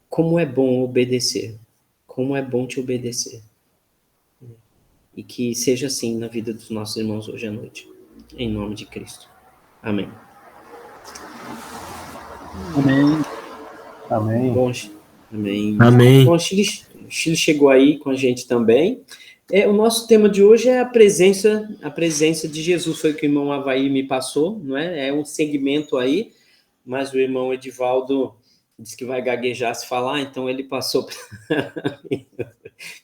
como é bom obedecer, como é bom te obedecer. E que seja assim na vida dos nossos irmãos hoje à noite. Em nome de Cristo. Amém. Amém. Amém. Bom, amém. Amém. Bom, o Chile chegou aí com a gente também. O nosso tema de hoje é a presença de Jesus, foi o que o irmão Avaí me passou, não é? É um segmento aí, mas o irmão Edivaldo disse que vai gaguejar se falar, então ele passou para mim.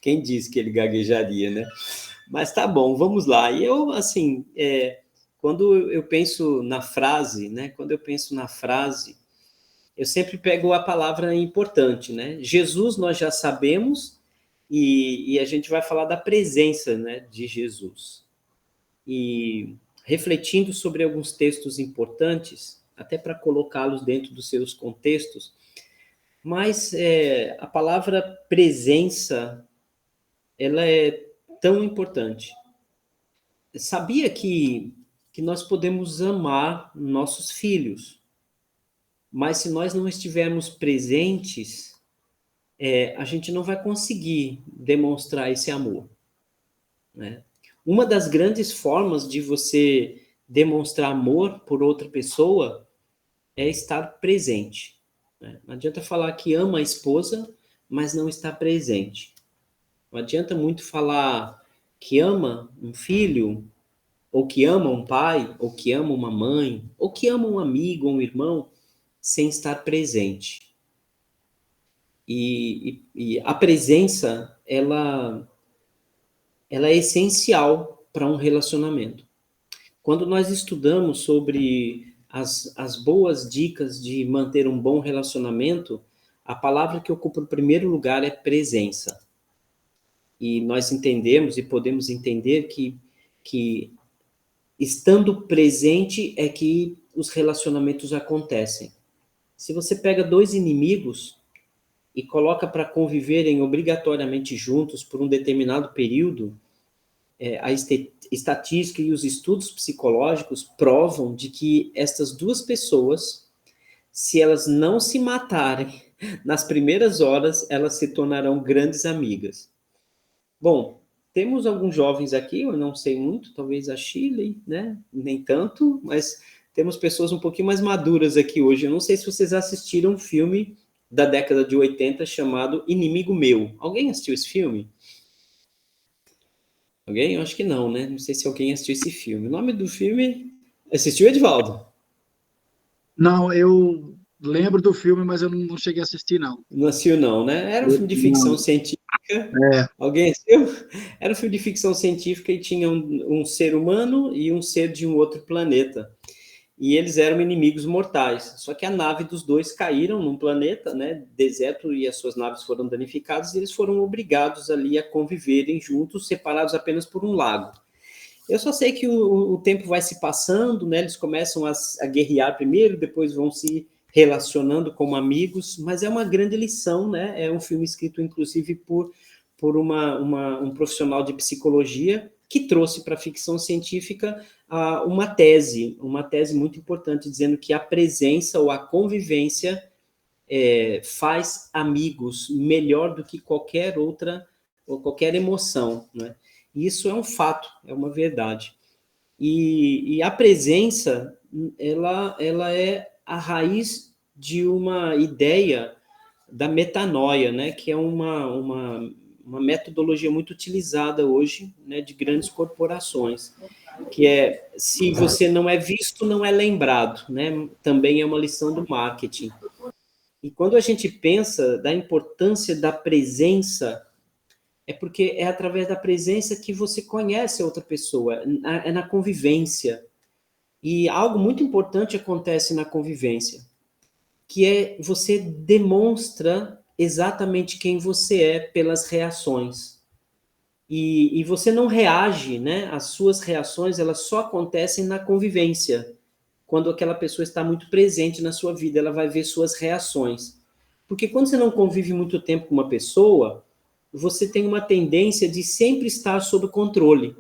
Quem disse que ele gaguejaria, né? Mas tá bom, vamos lá. E eu, assim, quando eu penso na frase, né? Quando eu penso na frase, eu sempre pego a palavra importante, né? Jesus nós já sabemos, e a gente vai falar da presença, né, de Jesus. E refletindo sobre alguns textos importantes, até para colocá-los dentro dos seus contextos, mas a palavra presença, ela é tão importante. Sabia que nós podemos amar nossos filhos, mas se nós não estivermos presentes, a gente não vai conseguir demonstrar esse amor, né? Uma das grandes formas de você demonstrar amor por outra pessoa é estar presente, né? Não adianta falar que ama a esposa, mas não está presente. Não adianta muito falar que ama um filho, ou que ama um pai, ou que ama uma mãe, ou que ama um amigo, um irmão, sem estar presente. E a presença, ela é essencial para um relacionamento. Quando nós estudamos sobre as boas dicas de manter um bom relacionamento, a palavra que ocupa o primeiro lugar é presença. E nós entendemos e podemos entender que estando presente é que os relacionamentos acontecem. Se você pega dois inimigos e coloca para conviverem obrigatoriamente juntos por um determinado período, a estatística e os estudos psicológicos provam de que estas duas pessoas, se elas não se matarem nas primeiras horas, elas se tornarão grandes amigas. Bom, temos alguns jovens aqui, eu não sei muito, talvez a Shirley, né? Nem tanto, mas temos pessoas um pouquinho mais maduras aqui hoje. Eu não sei se vocês assistiram um filme da década de 80 chamado Inimigo Meu. Alguém assistiu esse filme? Alguém? Eu acho que não, né? Não sei se alguém assistiu esse filme. O nome do filme... Assistiu, Edivaldo? Não, eu lembro do filme, mas eu não cheguei a assistir, não. Não assistiu, não, né? Era um filme de ficção científica. Alguém assistiu? Era um filme de ficção científica e tinha um ser humano e um ser de um outro planeta. E eles eram inimigos mortais. Só que a nave dos dois caíram num planeta, né, deserto, e as suas naves foram danificadas, e eles foram obrigados ali a conviverem juntos, separados apenas por um lago. Eu só sei que o tempo vai se passando, né, eles começam a guerrear primeiro, depois vão se relacionando como amigos, mas é uma grande lição, né? É um filme escrito, inclusive, por um profissional de psicologia que trouxe para a ficção científica uma tese muito importante, dizendo que a presença ou a convivência faz amigos melhor do que qualquer outra ou qualquer emoção, né? E isso é um fato, é uma verdade. E a presença, ela é a raiz de uma ideia da metanoia, né? Que é uma metodologia muito utilizada hoje, né, de grandes corporações, que é, se você não é visto, não é lembrado, né? Também é uma lição do marketing. E quando a gente pensa da importância da presença, é porque é através da presença que você conhece a outra pessoa, é na convivência. E algo muito importante acontece na convivência, que é você demonstra exatamente quem você é pelas reações. E você não reage, né? As suas reações, elas só acontecem na convivência. Quando aquela pessoa está muito presente na sua vida, ela vai ver suas reações. Porque quando você não convive muito tempo com uma pessoa, você tem uma tendência de sempre estar sob controle,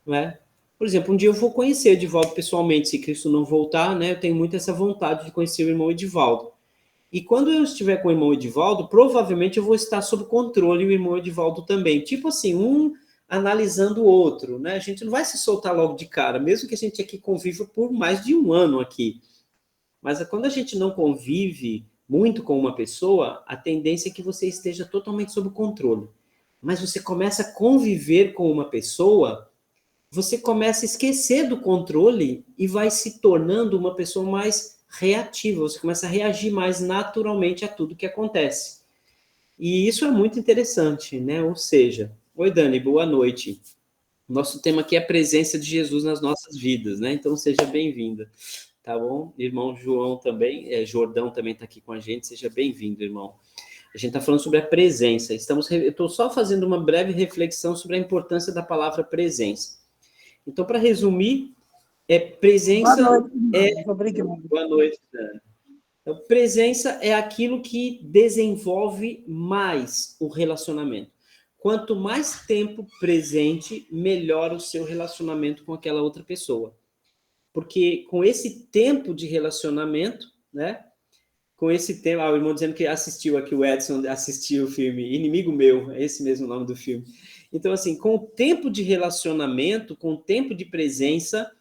não é? Por exemplo, um dia eu vou conhecer o Edivaldo pessoalmente, se Cristo não voltar, né? Eu tenho muito essa vontade de conhecer o irmão Edivaldo. E quando eu estiver com o irmão Edivaldo, provavelmente eu vou estar sob controle e o irmão Edivaldo também. Tipo assim, um analisando o outro, né? A gente não vai se soltar logo de cara, mesmo que a gente aqui conviva por mais de um ano aqui. Mas quando a gente não convive muito com uma pessoa, a tendência é que você esteja totalmente sob controle. Mas você começa a conviver com uma pessoa, você começa a esquecer do controle e vai se tornando uma pessoa mais reativa, você começa a reagir mais naturalmente a tudo que acontece. E isso é muito interessante, né? Ou seja, oi Dani, boa noite. Nosso tema aqui é a presença de Jesus nas nossas vidas, né? Então seja bem-vinda, tá bom? Irmão João também, Jordão também está aqui com a gente, seja bem-vindo, irmão. A gente está falando sobre a presença. Eu estou só fazendo uma breve reflexão sobre a importância da palavra presença. Então, para resumir, presença. Boa noite, obrigado. Boa noite, Dani. Então, presença é aquilo que desenvolve mais o relacionamento. Quanto mais tempo presente, melhor o seu relacionamento com aquela outra pessoa. Porque com esse tempo de relacionamento, né? Com esse tempo, o irmão dizendo que assistiu aqui, o Edson assistiu o filme Inimigo Meu, é esse mesmo o nome do filme. Então, assim, com o tempo de relacionamento, com o tempo de presença,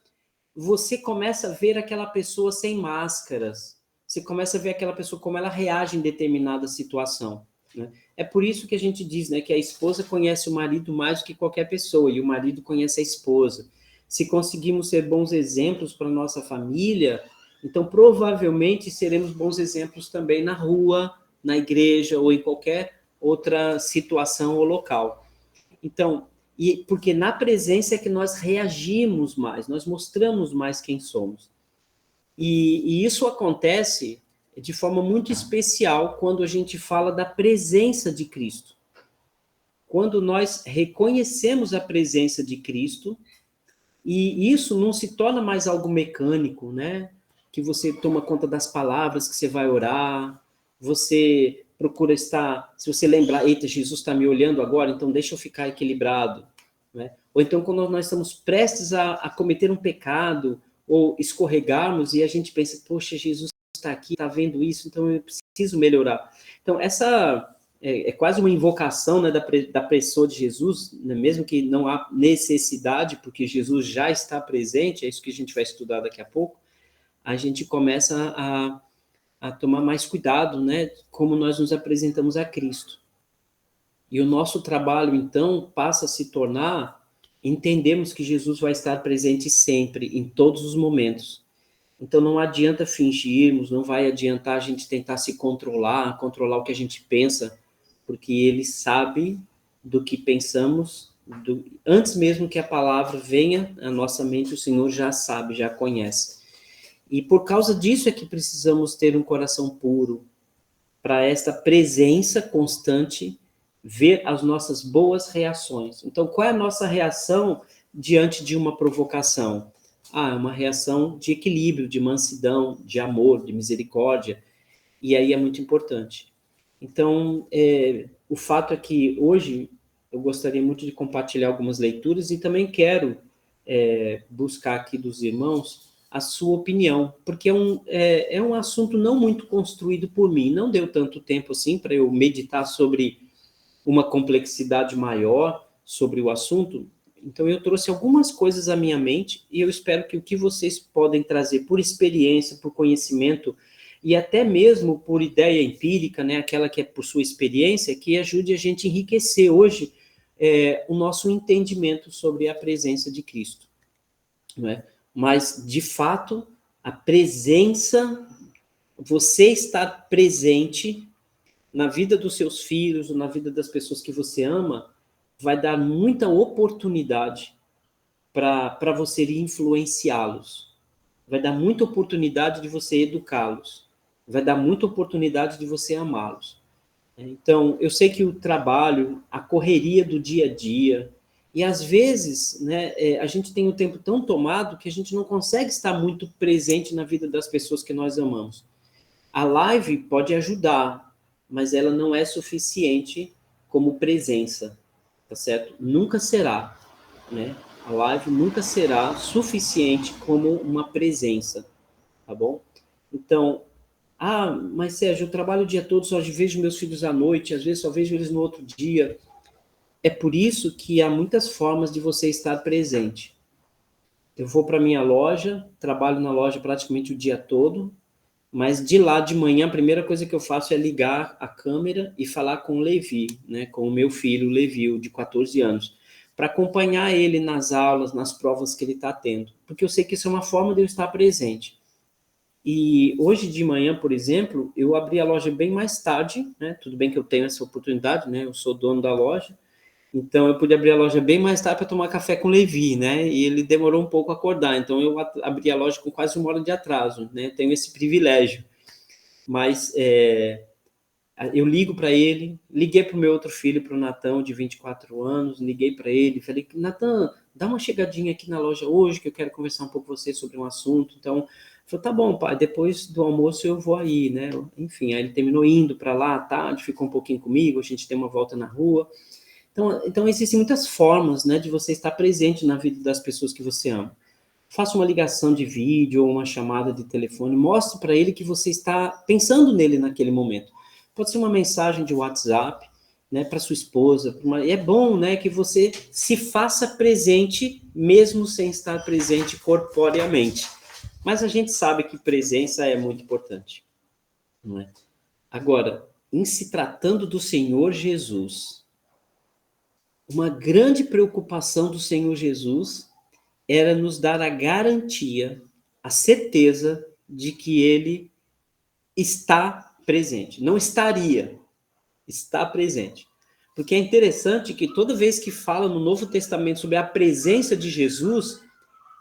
você começa a ver aquela pessoa sem máscaras. Você começa a ver aquela pessoa como ela reage em determinada situação. Né? É por isso que a gente diz, né, que a esposa conhece o marido mais do que qualquer pessoa, e o marido conhece a esposa. Se conseguimos ser bons exemplos para a nossa família, então provavelmente seremos bons exemplos também na rua, na igreja ou em qualquer outra situação ou local. Então, porque na presença é que nós reagimos mais, nós mostramos mais quem somos. E isso acontece de forma muito especial quando a gente fala da presença de Cristo. Quando nós reconhecemos a presença de Cristo, e isso não se torna mais algo mecânico, né? Que você toma conta das palavras que você vai orar, você procura estar, se você lembrar, eita, Jesus está me olhando agora, então deixa eu ficar equilibrado. Né? Ou então, quando nós estamos prestes a cometer um pecado, ou escorregarmos, e a gente pensa, poxa, Jesus está aqui, está vendo isso, então eu preciso melhorar. Então, essa é quase uma invocação, né, da pessoa de Jesus, né, mesmo que não há necessidade, porque Jesus já está presente, é isso que a gente vai estudar daqui a pouco, a gente começa a tomar mais cuidado, né, como nós nos apresentamos a Cristo. E o nosso trabalho, então, passa a se tornar entendemos que Jesus vai estar presente sempre, em todos os momentos. Então, não adianta fingirmos, não vai adiantar a gente tentar se controlar o que a gente pensa, porque ele sabe do que pensamos, antes mesmo que a palavra venha à nossa mente, o Senhor já sabe, já conhece. E por causa disso é que precisamos ter um coração puro, para esta presença constante, ver as nossas boas reações. Então, qual é a nossa reação diante de uma provocação? É uma reação de equilíbrio, de mansidão, de amor, de misericórdia, e aí é muito importante. Então, o fato é que hoje eu gostaria muito de compartilhar algumas leituras e também quero buscar aqui dos irmãos a sua opinião, porque é um assunto não muito construído por mim, não deu tanto tempo assim para eu meditar sobre uma complexidade maior sobre o assunto, então eu trouxe algumas coisas à minha mente e eu espero que o que vocês podem trazer por experiência, por conhecimento e até mesmo por ideia empírica, né, aquela que é por sua experiência, que ajude a gente a enriquecer hoje o nosso entendimento sobre a presença de Cristo. Não é? Mas, de fato, a presença, você estar presente na vida dos seus filhos, ou na vida das pessoas que você ama, vai dar muita oportunidade para você influenciá-los. Vai dar muita oportunidade de você educá-los. Vai dar muita oportunidade de você amá-los. Então, eu sei que o trabalho, a correria do dia a dia, e às vezes, né, a gente tem um tempo tão tomado que a gente não consegue estar muito presente na vida das pessoas que nós amamos. A live pode ajudar, mas ela não é suficiente como presença, tá certo? Nunca será, né? A live nunca será suficiente como uma presença, tá bom? Então, Ah, mas Sérgio, eu trabalho o dia todo, só vejo meus filhos à noite, às vezes só vejo eles no outro dia. É por isso que há muitas formas de você estar presente. Eu vou para minha loja, trabalho na loja praticamente o dia todo, mas de lá de manhã, a primeira coisa que eu faço é ligar a câmera e falar com o Levi, né, com o meu filho, o Levi, de 14 anos, para acompanhar ele nas aulas, nas provas que ele está tendo, porque eu sei que isso é uma forma de eu estar presente. E hoje de manhã, por exemplo, eu abri a loja bem mais tarde, né? Tudo bem que eu tenho essa oportunidade, né? Eu sou dono da loja, então eu pude abrir a loja bem mais tarde para tomar café com o Levi, né? E ele demorou um pouco a acordar, então eu abri a loja com quase 1 hora de atraso, né? Tenho esse privilégio. Mas eu ligo para ele, liguei para o meu outro filho, para o Natan, de 24 anos, liguei para ele, falei, Natan, dá uma chegadinha aqui na loja hoje, que eu quero conversar um pouco com você sobre um assunto. Então, ele falou, tá bom, pai, depois do almoço eu vou aí, né? Enfim, aí ele terminou indo para lá à tarde, ficou um pouquinho comigo, a gente deu uma volta na rua. Então existem muitas formas, né, de você estar presente na vida das pessoas que você ama. Faça uma ligação de vídeo ou uma chamada de telefone, mostre para ele que você está pensando nele naquele momento. Pode ser uma mensagem de WhatsApp, né, para sua esposa. É bom, né, que você se faça presente, mesmo sem estar presente corporeamente. Mas a gente sabe que presença é muito importante, não é? Agora, em se tratando do Senhor Jesus, uma grande preocupação do Senhor Jesus era nos dar a garantia, a certeza de que ele está presente. Não estaria, está presente. Porque é interessante que toda vez que fala no Novo Testamento sobre a presença de Jesus,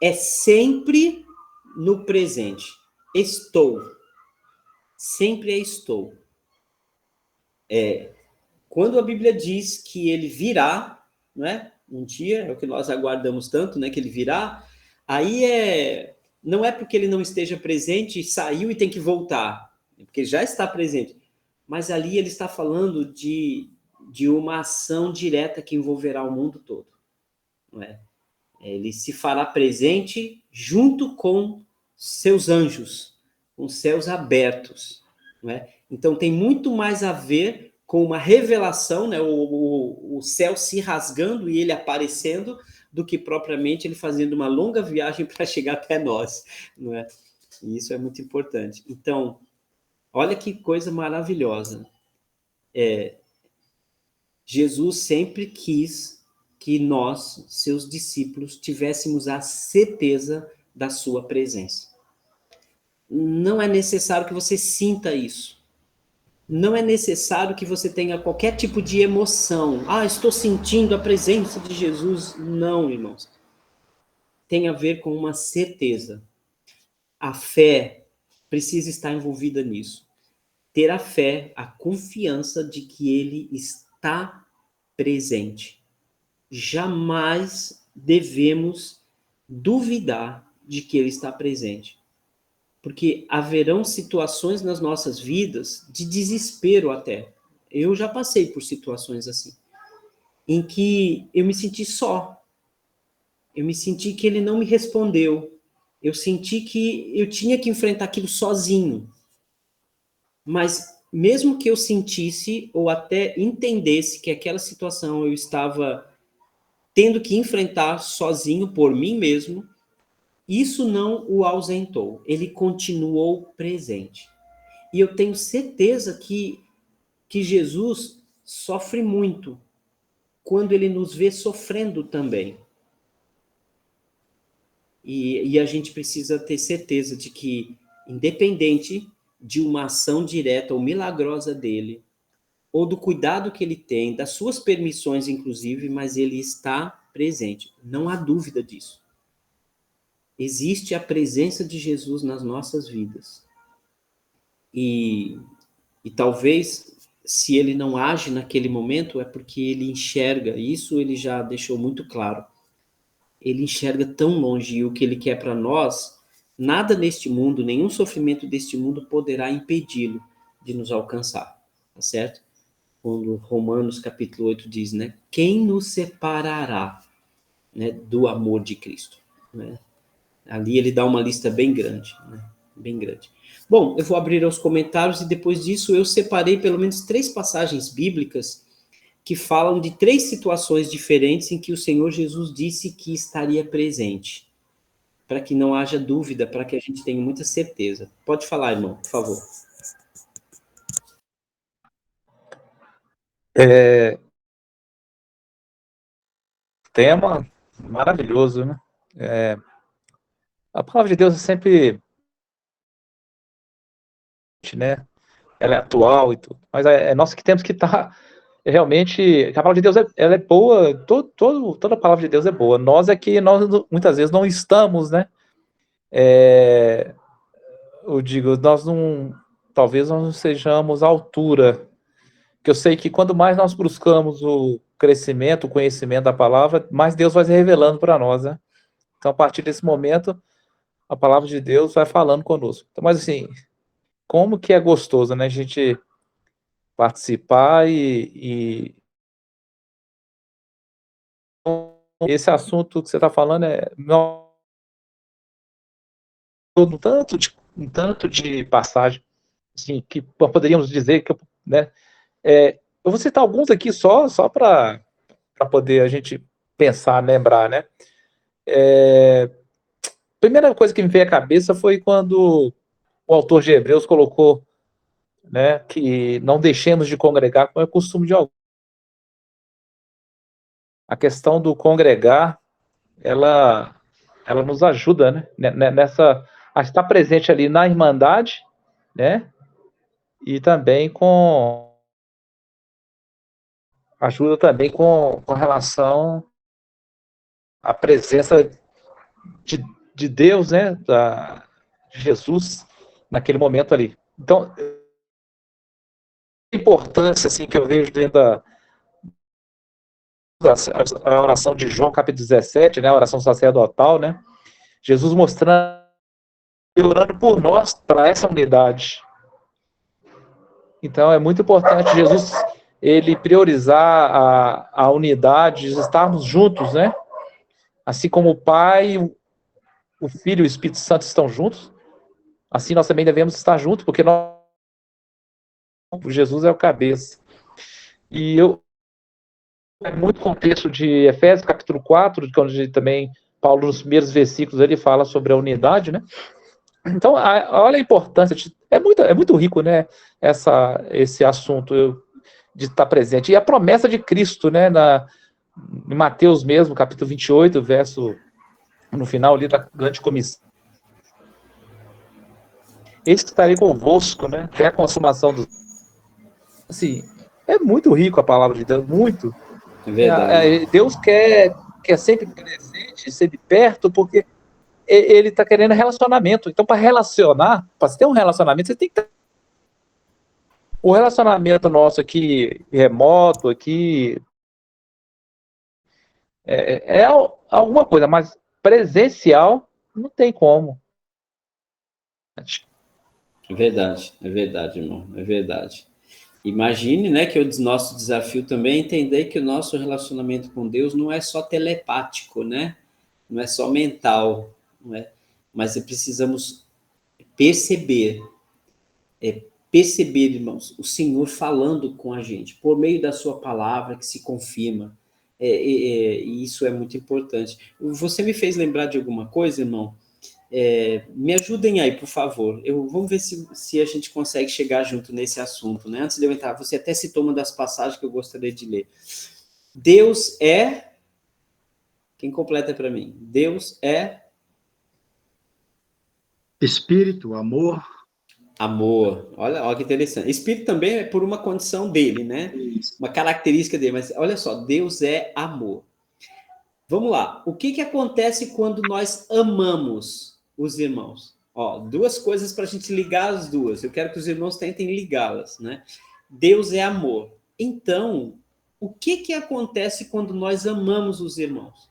é sempre no presente. Estou. Sempre é estou. Quando a Bíblia diz que ele virá, não é? Um dia, é o que nós aguardamos tanto, né? Que ele virá, aí não é porque ele não esteja presente, saiu e tem que voltar, porque já está presente. Mas ali ele está falando de uma ação direta que envolverá o mundo todo, não é? Ele se fará presente junto com seus anjos, com céus abertos, não é? Então tem muito mais a ver com uma revelação, né? O céu se rasgando e ele aparecendo, do que propriamente ele fazendo uma longa viagem para chegar até nós, não é? E isso é muito importante. Então, olha que coisa maravilhosa. Jesus sempre quis que nós, seus discípulos, tivéssemos a certeza da sua presença. Não é necessário que você sinta isso. Não é necessário que você tenha qualquer tipo de emoção. Ah, estou sentindo a presença de Jesus. Não, irmãos. Tem a ver com uma certeza. A fé precisa estar envolvida nisso. Ter a fé, a confiança de que ele está presente. Jamais devemos duvidar de que ele está presente. Porque haverão situações nas nossas vidas de desespero até. Eu já passei por situações assim, em que eu me senti só. Eu me senti que ele não me respondeu. Eu senti que eu tinha que enfrentar aquilo sozinho. Mas mesmo que eu sentisse ou até entendesse que aquela situação eu estava tendo que enfrentar sozinho por mim mesmo, isso não o ausentou. Ele continuou presente. E eu tenho certeza que Jesus sofre muito quando ele nos vê sofrendo também. E a gente precisa ter certeza de que, independente de uma ação direta ou milagrosa dele, ou do cuidado que ele tem, das suas permissões, inclusive, mas ele está presente. Não há dúvida disso. Existe a presença de Jesus nas nossas vidas. E talvez, se ele não age naquele momento, é porque ele enxerga, isso ele já deixou muito claro. Ele enxerga tão longe, e o que ele quer para nós, nada neste mundo, nenhum sofrimento deste mundo poderá impedi-lo de nos alcançar, tá certo? Quando Romanos capítulo 8 diz, né? Quem nos separará, né, do amor de Cristo? Né? Ali ele dá uma lista bem grande, né? bem grande. Bom, eu vou abrir aos comentários e depois disso eu separei pelo menos 3 passagens bíblicas que falam de 3 situações diferentes em que o Senhor Jesus disse que estaria presente, para que não haja dúvida, para que a gente tenha muita certeza. Pode falar, irmão, por favor. Tema maravilhoso, né? A palavra de Deus é sempre, né? Ela é atual e tudo, mas é nós que temos que estar realmente. A palavra de Deus ela é boa, toda a palavra de Deus é boa. Nós é que nós muitas vezes não estamos, né? Eu digo, talvez nós não sejamos à altura. Que eu sei que quando mais nós buscamos o crescimento, o conhecimento da palavra, mais Deus vai se revelando para nós, né? Então, a partir desse momento, a palavra de Deus vai falando conosco. Então, mas assim, como que é gostoso, né? A gente participar e esse assunto que você está falando um tanto de passagem, assim, que poderíamos dizer que, né? Eu vou citar alguns aqui só para poder a gente pensar, lembrar, né? Primeira coisa que me veio à cabeça foi quando o autor de Hebreus colocou, né, que não deixemos de congregar, como é costume de alguns. A questão do congregar, ela nos ajuda, né, a estar presente ali na Irmandade, né, e também ajuda também com relação à presença de Deus, né, de Jesus, naquele momento ali. Então, a importância assim, que eu vejo dentro a oração de João, capítulo 17, né, a oração sacerdotal, né, Jesus mostrando e orando por nós, para essa unidade. Então, é muito importante Jesus, ele priorizar a unidade, estarmos juntos, né, assim como o Pai, o Filho e o Espírito Santo estão juntos, assim nós também devemos estar juntos, porque Jesus é o cabeça. E é muito contexto de Efésios, capítulo 4, onde também Paulo, nos primeiros versículos, ele fala sobre a unidade, né? Então, olha a importância, é muito rico, né, esse assunto de estar presente. E a promessa de Cristo, né, em Mateus mesmo, capítulo 28, verso, no final ali da grande comissão. Eis que estarei convosco, né, até a consumação do... Assim, é muito rico a palavra de Deus, muito. É verdade. Deus quer sempre presente, sempre perto, porque ele está querendo relacionamento. Então, para relacionar, para ter um relacionamento, você tem que ter... O relacionamento nosso aqui, remoto, aqui, é alguma coisa, mas presencial não tem como. É verdade, irmão, é verdade. Imagine, né, que o nosso desafio também é entender que o nosso relacionamento com Deus não é só telepático, né? Não é só mental, não é? Mas precisamos perceber, irmãos, o Senhor falando com a gente, por meio da sua palavra que se confirma. E isso é muito importante. Você me fez lembrar de alguma coisa, irmão? Me ajudem aí, por favor. Vamos ver se a gente consegue chegar junto nesse assunto, né? Antes de eu entrar, você até citou uma das passagens que eu gostaria de ler. Deus é... Quem completa para mim? Deus é... Espírito, amor. Amor. Olha que interessante. Espírito também é por uma condição dele, né? Uma característica dele. Mas olha só, Deus é amor. Vamos lá. O que acontece quando nós amamos os irmãos? Ó, 2 coisas para a gente ligar as duas. Eu quero que os irmãos tentem ligá-las, né? Deus é amor. Então, o que acontece quando nós amamos os irmãos?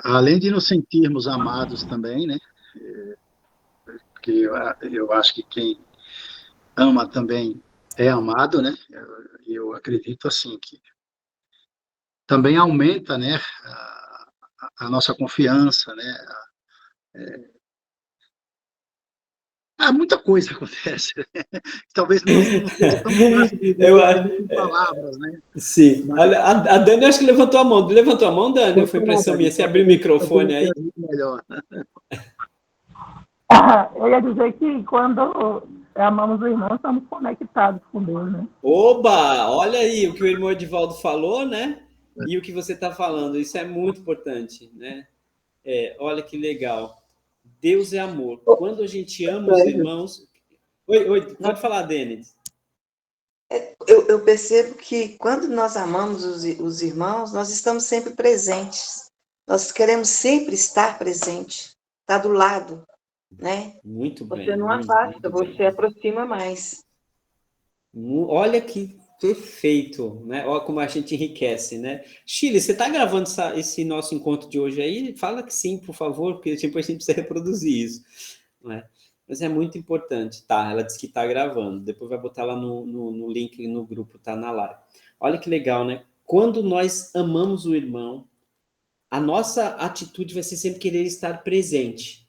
Além de nos sentirmos amados também, né? Porque eu acho que quem ama também é amado, né? Eu acredito assim que também aumenta, né, a nossa confiança, né? Muita coisa acontece. Talvez não seja tão fácil de definir em palavras, né? Sim. Mas, Olha, a Dani acho que levantou a mão. Levantou a mão, Dani? Ou foi impressão minha? Você abriu o microfone aí? Melhor. Eu ia dizer que quando amamos o irmão, estamos conectados com Deus, né? Oba! Olha aí o que o irmão Edivaldo falou, né? E o que você está falando. Isso é muito importante, né? Olha que legal. Deus é amor. Quando a gente ama os irmãos... Oi, pode falar, Denis. Eu percebo que quando nós amamos os irmãos, nós estamos sempre presentes. Nós queremos sempre estar presente, estar do lado, né? Muito bem. Você não afasta, você aproxima mais. Olha que perfeito, né? Olha como a gente enriquece, né? Chile, você está gravando esse nosso encontro de hoje aí? Fala que sim, por favor, porque depois a gente precisa reproduzir isso, né? Mas é muito importante, tá? Ela disse que está gravando, depois vai botar lá no link no grupo, tá na live. Olha que legal, né? Quando nós amamos o irmão, a nossa atitude vai ser sempre querer estar presente.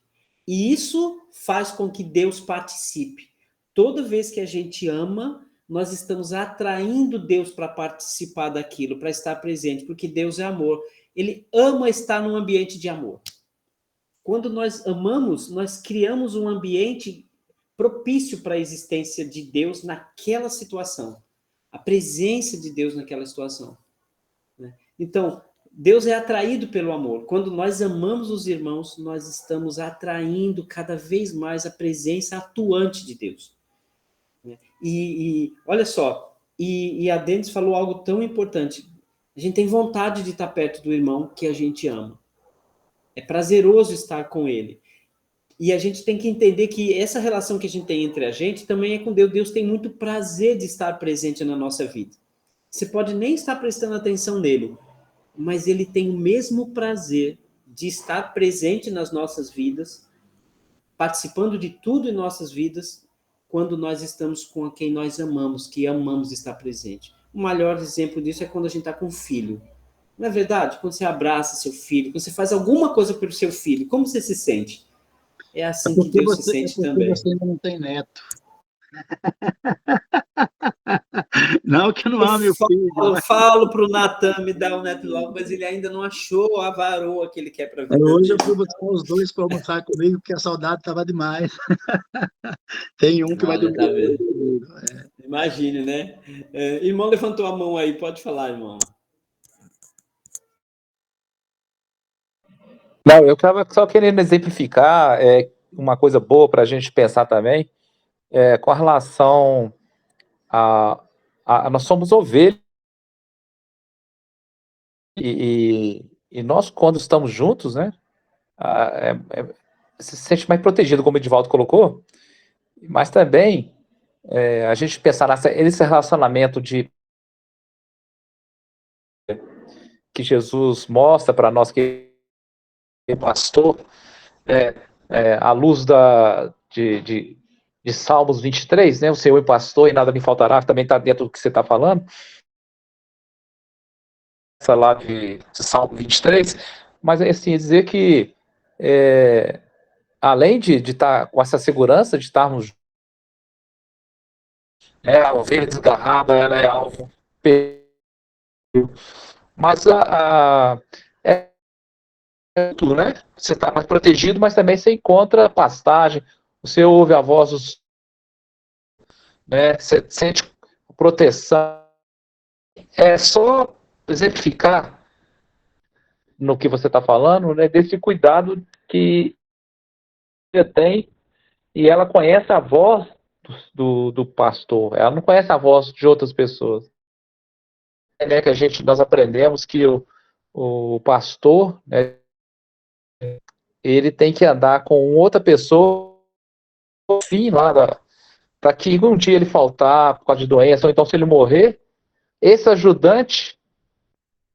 E isso faz com que Deus participe. Toda vez que a gente ama, nós estamos atraindo Deus para participar daquilo, para estar presente, porque Deus é amor. Ele ama estar num ambiente de amor. Quando nós amamos, nós criamos um ambiente propício para a existência de Deus naquela situação. A presença de Deus naquela situação. Então, Deus é atraído pelo amor. Quando nós amamos os irmãos, nós estamos atraindo cada vez mais a presença atuante de Deus. E olha só, e a Denis falou algo tão importante. A gente tem vontade de estar perto do irmão que a gente ama. É prazeroso estar com ele. E a gente tem que entender que essa relação que a gente tem entre a gente também é com Deus. Deus tem muito prazer de estar presente na nossa vida. Você pode nem estar prestando atenção nele, mas ele tem o mesmo prazer de estar presente nas nossas vidas, participando de tudo em nossas vidas, quando nós estamos com quem nós amamos, que amamos estar presente. O maior exemplo disso é quando a gente está com um filho. Não é verdade? Quando você abraça seu filho, quando você faz alguma coisa pelo seu filho, como você se sente? É assim que Deus se sente também. Você ainda não tem neto. Não que eu não ame o filho. Eu falo para o Natan me dar o neto logo, mas ele ainda não achou a varoa que ele quer para a vida. Hoje eu fui buscar os dois para almoçar comigo, porque a saudade estava demais. Tem um que vai dormir comigo. Imagine, né? Irmão levantou a mão aí, pode falar, irmão. Não, eu estava só querendo exemplificar uma coisa boa para a gente pensar também, com a relação nós somos ovelhas, e nós, quando estamos juntos, né, se sente mais protegido, como o Edivaldo colocou, mas também a gente pensar nesse relacionamento que Jesus mostra para nós, que é pastor, à luz de Salmos 23, né? O Senhor é pastor e nada me faltará, também está dentro do que você está falando. Essa lá de Salmo 23, mas assim, dizer que além de estar com essa segurança de estarmos, a ovelha desgarrada, ela é alvo, mas tudo, né? Você está mais protegido, mas também você encontra pastagem, você ouve a voz dos, né? Você sente proteção. É só exemplificar no que você está falando, né? Desse cuidado que você tem, e ela conhece a voz do pastor, ela não conhece a voz de outras pessoas. Né, que nós aprendemos que o pastor, né, ele tem que andar com outra pessoa, fim lá, para que um dia ele faltar por causa de doença, ou então se ele morrer, esse ajudante,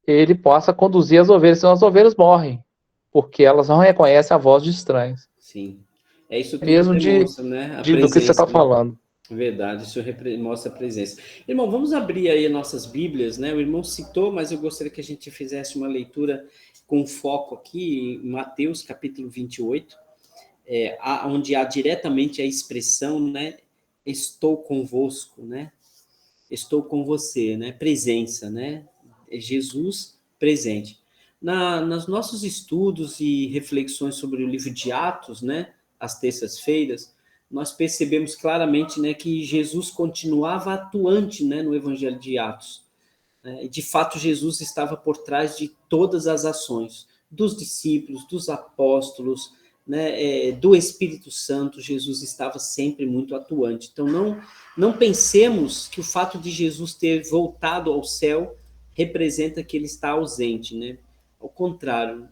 ele possa conduzir as ovelhas, senão as ovelhas morrem, porque elas não reconhecem a voz de estranhos. Sim. É isso que mesmo demonstra, né? Do que você está falando. Verdade, isso mostra a presença. Irmão, vamos abrir aí nossas Bíblias, né? O irmão citou, mas eu gostaria que a gente fizesse uma leitura com foco aqui em Mateus, capítulo 28, onde há diretamente a expressão, né? Estou convosco, né? Estou com você, né? Presença, né? É Jesus presente. Nos nossos estudos e reflexões sobre o livro de Atos, né? Às terças-feiras, nós percebemos claramente, né, que Jesus continuava atuante, né, no Evangelho de Atos. De fato, Jesus estava por trás de todas as ações, dos discípulos, dos apóstolos, né, do Espírito Santo. Jesus estava sempre muito atuante. Então, não pensemos que o fato de Jesus ter voltado ao céu representa que ele está ausente, né? Ao contrário,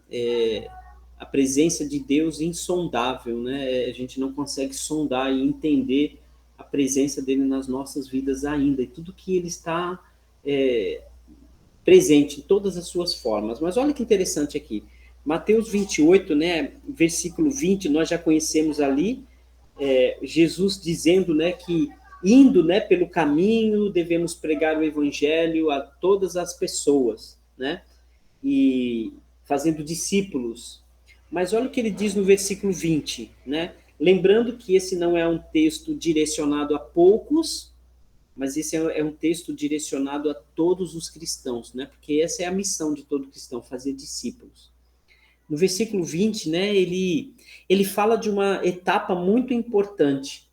a presença de Deus é insondável, né? A gente não consegue sondar e entender a presença dele nas nossas vidas ainda, e tudo que ele está presente em todas as suas formas. Mas olha que interessante aqui, Mateus 28, né, versículo 20, nós já conhecemos ali, Jesus dizendo, né, que indo, né, pelo caminho, devemos pregar o evangelho a todas as pessoas, né, e fazendo discípulos. Mas olha o que ele diz no versículo 20, né? Lembrando que esse não é um texto direcionado a poucos, mas esse é um texto direcionado a todos os cristãos, né? Porque essa é a missão de todo cristão, fazer discípulos. No versículo 20, né, ele fala de uma etapa muito importante,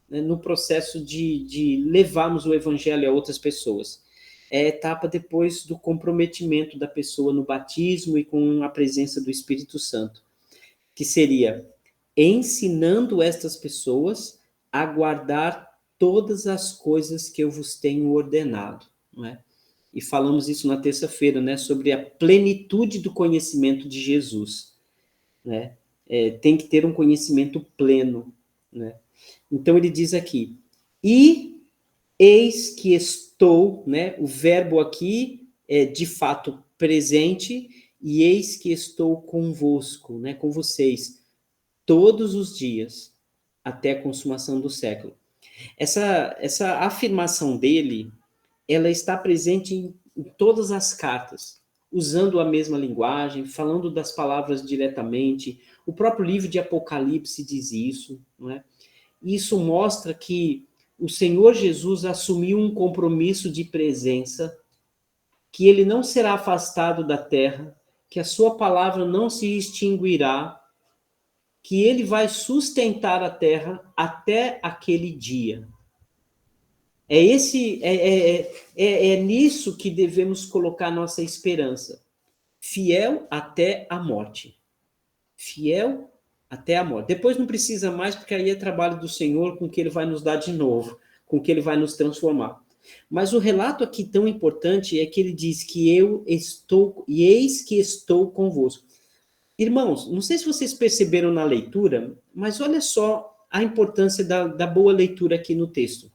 né, no processo de levarmos o evangelho a outras pessoas. É a etapa depois do comprometimento da pessoa no batismo e com a presença do Espírito Santo, que seria ensinando estas pessoas a guardar todas as coisas que eu vos tenho ordenado, não é? E falamos isso na terça-feira, né, sobre a plenitude do conhecimento de Jesus, né? Tem que ter um conhecimento pleno, né? Então ele diz aqui, e eis que estou, né? O verbo aqui é de fato presente, e eis que estou convosco, né? Com vocês, todos os dias, até a consumação do século. Essa afirmação dele, ela está presente em todas as cartas, usando a mesma linguagem, falando das palavras diretamente. O próprio livro de Apocalipse diz isso, não é? Isso mostra que o Senhor Jesus assumiu um compromisso de presença, que ele não será afastado da terra, que a sua palavra não se extinguirá, que ele vai sustentar a terra até aquele dia. É nisso que devemos colocar nossa esperança. Fiel até a morte. Fiel até a morte. Depois não precisa mais, porque aí é trabalho do Senhor, com o que ele vai nos dar de novo, com o que ele vai nos transformar. Mas o relato aqui tão importante é que ele diz que eu estou, e eis que estou convosco. Irmãos, não sei se vocês perceberam na leitura, mas olha só a importância da boa leitura aqui no texto.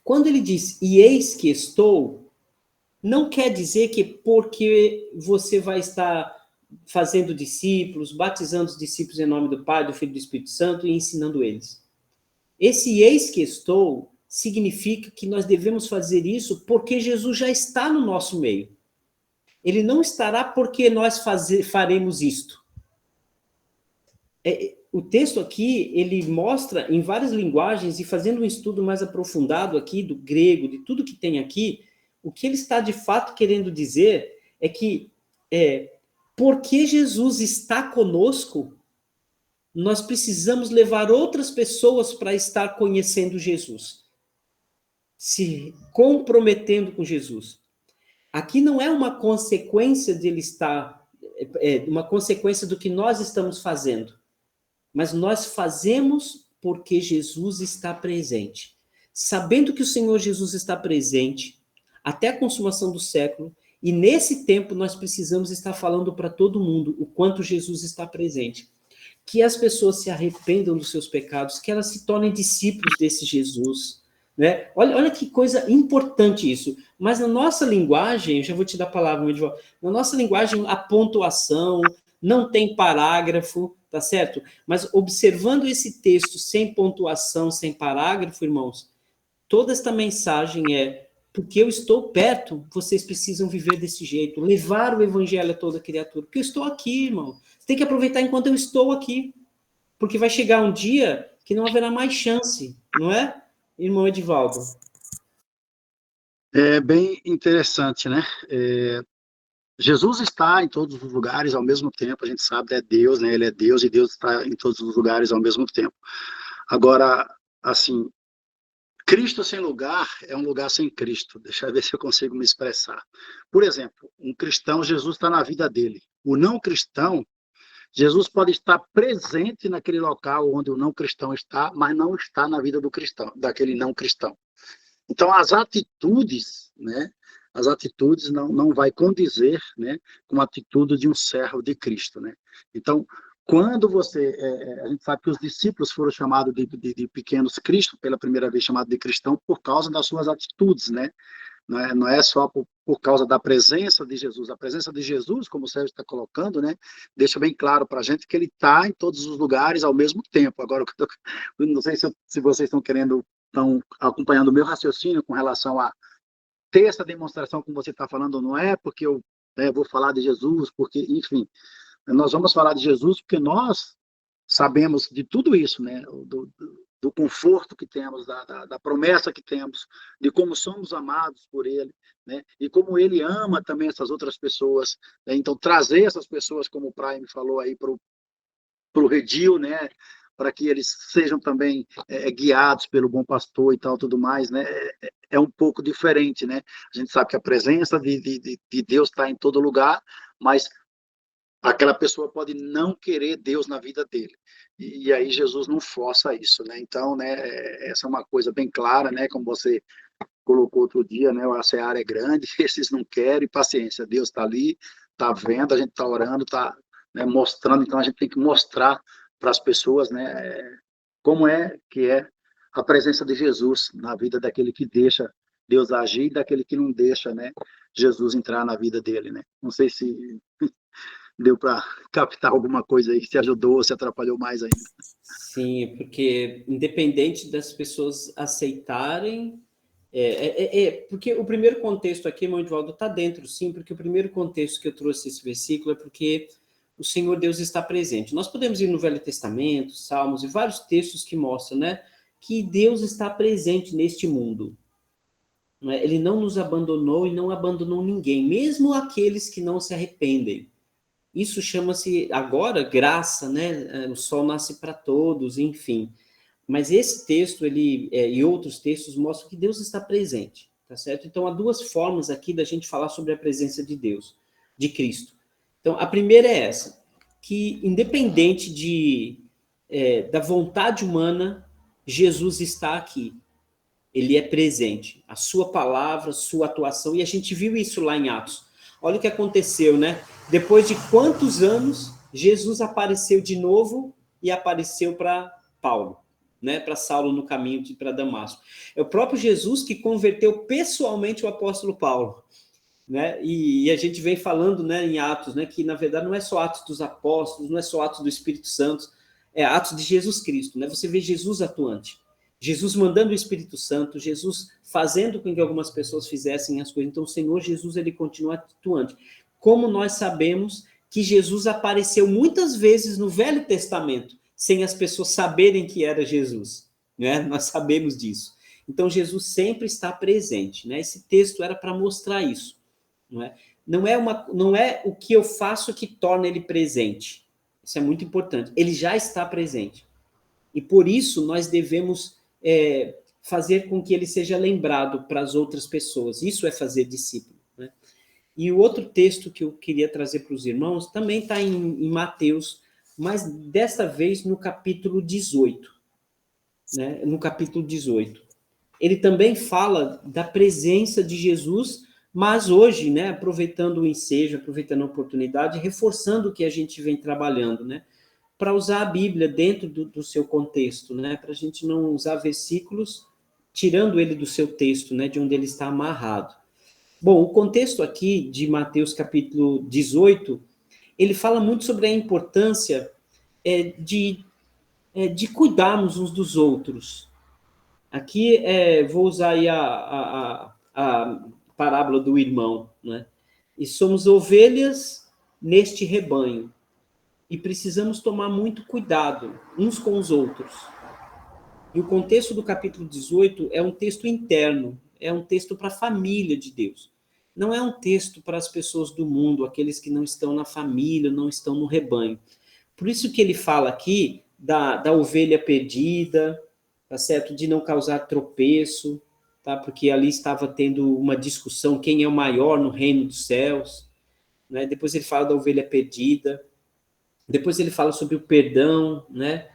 Quando ele diz, e eis que estou, não quer dizer que porque você vai estar fazendo discípulos, batizando os discípulos em nome do Pai, do Filho e do Espírito Santo e ensinando eles. Esse eis que estou significa que nós devemos fazer isso porque Jesus já está no nosso meio. Ele não estará porque nós faremos isto. O texto aqui, ele mostra em várias linguagens, e fazendo um estudo mais aprofundado aqui do grego, de tudo que tem aqui, o que ele está de fato querendo dizer é que porque Jesus está conosco, nós precisamos levar outras pessoas para estar conhecendo Jesus, se comprometendo com Jesus. Aqui não é uma consequência dele estar, uma consequência do que nós estamos fazendo, mas nós fazemos porque Jesus está presente. Sabendo que o Senhor Jesus está presente até a consumação do século, e nesse tempo nós precisamos estar falando para todo mundo o quanto Jesus está presente. Que as pessoas se arrependam dos seus pecados, que elas se tornem discípulos desse Jesus, né? Olha que coisa importante isso. Mas na nossa linguagem, eu já vou te dar a palavra, na nossa linguagem, a pontuação, não tem parágrafo, tá certo? Mas observando esse texto sem pontuação, sem parágrafo, irmãos, toda esta mensagem é: porque eu estou perto, vocês precisam viver desse jeito, levar o evangelho a toda criatura, porque eu estou aqui, irmão. Você tem que aproveitar enquanto eu estou aqui, porque vai chegar um dia que não haverá mais chance, não é, irmão Edivaldo? É bem interessante, né? Jesus está em todos os lugares ao mesmo tempo, a gente sabe, é Deus, né? Ele é Deus e Deus está em todos os lugares ao mesmo tempo. Agora, assim, Cristo sem lugar é um lugar sem Cristo. Deixa eu ver se eu consigo me expressar. Por exemplo, um cristão, Jesus está na vida dele. O não cristão, Jesus pode estar presente naquele local onde o não cristão está, mas não está na vida do cristão, daquele não cristão. Então, as atitudes, né? As atitudes não vai condizer, né, com a atitude de um servo de Cristo, né? Então, quando a gente sabe que os discípulos foram chamados de pequenos Cristo, pela primeira vez chamados de cristão, por causa das suas atitudes, né? Não é só por causa da presença de Jesus. A presença de Jesus, como o Sérgio está colocando, né, deixa bem claro para a gente que ele está em todos os lugares ao mesmo tempo. Agora, eu não sei se vocês estão acompanhando o meu raciocínio com relação a ter essa demonstração como você está falando, não é porque eu vou falar de Jesus, porque, enfim, nós vamos falar de Jesus porque nós sabemos de tudo isso, né? Do conforto que temos, da promessa que temos, de como somos amados por Ele, né? E como Ele ama também essas outras pessoas, né? Então, trazer essas pessoas, como o Prime falou aí, para o redil, né? Para que eles sejam também guiados pelo bom pastor e tal, tudo mais, né? É um pouco diferente, né? A gente sabe que a presença de Deus está em todo lugar, mas aquela pessoa pode não querer Deus na vida dele. E aí Jesus não força isso, né? Então, né, essa é uma coisa bem clara, né? Como você colocou outro dia, né? A seara é grande, esses não querem, paciência. Deus está ali, está vendo, a gente está orando, está, né, mostrando, então a gente tem que mostrar para as pessoas, né, como é que é a presença de Jesus na vida daquele que deixa Deus agir e daquele que não deixa, né, Jesus entrar na vida dele, né? Não sei se deu para captar alguma coisa aí, se ajudou ou se atrapalhou mais ainda. Sim, porque independente das pessoas aceitarem, porque o primeiro contexto aqui, irmão Edivaldo, está dentro, sim, porque o primeiro contexto que eu trouxe esse versículo é porque o Senhor Deus está presente. Nós podemos ir no Velho Testamento, Salmos e vários textos que mostram, né, que Deus está presente neste mundo. Né? Ele não nos abandonou e não abandonou ninguém, mesmo aqueles que não se arrependem. Isso chama-se agora graça, né? O sol nasce para todos, enfim. Mas esse texto, e outros textos mostram que Deus está presente, tá certo? Então, há duas formas aqui da gente falar sobre a presença de Deus, de Cristo. Então, a primeira é essa, que independente da vontade humana, Jesus está aqui. Ele é presente. A sua palavra, a sua atuação, e a gente viu isso lá em Atos. Olha o que aconteceu, né? Depois de quantos anos, Jesus apareceu de novo e apareceu para Paulo, né? Para Saulo no caminho para Damasco. É o próprio Jesus que converteu pessoalmente o apóstolo Paulo, né? E a gente vem falando, né, em Atos, né, que na verdade não é só Atos dos apóstolos, não é só Atos do Espírito Santo, é Atos de Jesus Cristo, né? Você vê Jesus atuante. Jesus mandando o Espírito Santo, Jesus fazendo com que algumas pessoas fizessem as coisas. Então, o Senhor Jesus, ele continua atuante. Como nós sabemos que Jesus apareceu muitas vezes no Velho Testamento, sem as pessoas saberem que era Jesus, né? Nós sabemos disso. Então, Jesus sempre está presente, né? Esse texto era para mostrar isso, não é? Não é o que eu faço que torna ele presente. Isso é muito importante. Ele já está presente. E por isso nós devemos fazer com que ele seja lembrado para as outras pessoas. Isso é fazer discípulo, né? E o outro texto que eu queria trazer para os irmãos também está em Mateus, mas desta vez no capítulo 18. Né? No capítulo 18. Ele também fala da presença de Jesus, mas hoje, né, aproveitando o ensejo, aproveitando a oportunidade, reforçando o que a gente vem trabalhando, né? Para usar a Bíblia dentro do seu contexto, né? Para a gente não usar versículos tirando ele do seu texto, né? De onde ele está amarrado. Bom, o contexto aqui de Mateus capítulo 18 ele fala muito sobre a importância de cuidarmos uns dos outros. Aqui vou usar aí a parábola do irmão, né? E somos ovelhas neste rebanho, e precisamos tomar muito cuidado uns com os outros. E o contexto do capítulo 18 é um texto interno, é um texto para a família de Deus. Não é um texto para as pessoas do mundo, aqueles que não estão na família, não estão no rebanho. Por isso que ele fala aqui da ovelha perdida, tá certo? De não causar tropeço, tá? Porque ali estava tendo uma discussão, quem é o maior no reino dos céus, né? Depois ele fala da ovelha perdida, depois ele fala sobre o perdão, né?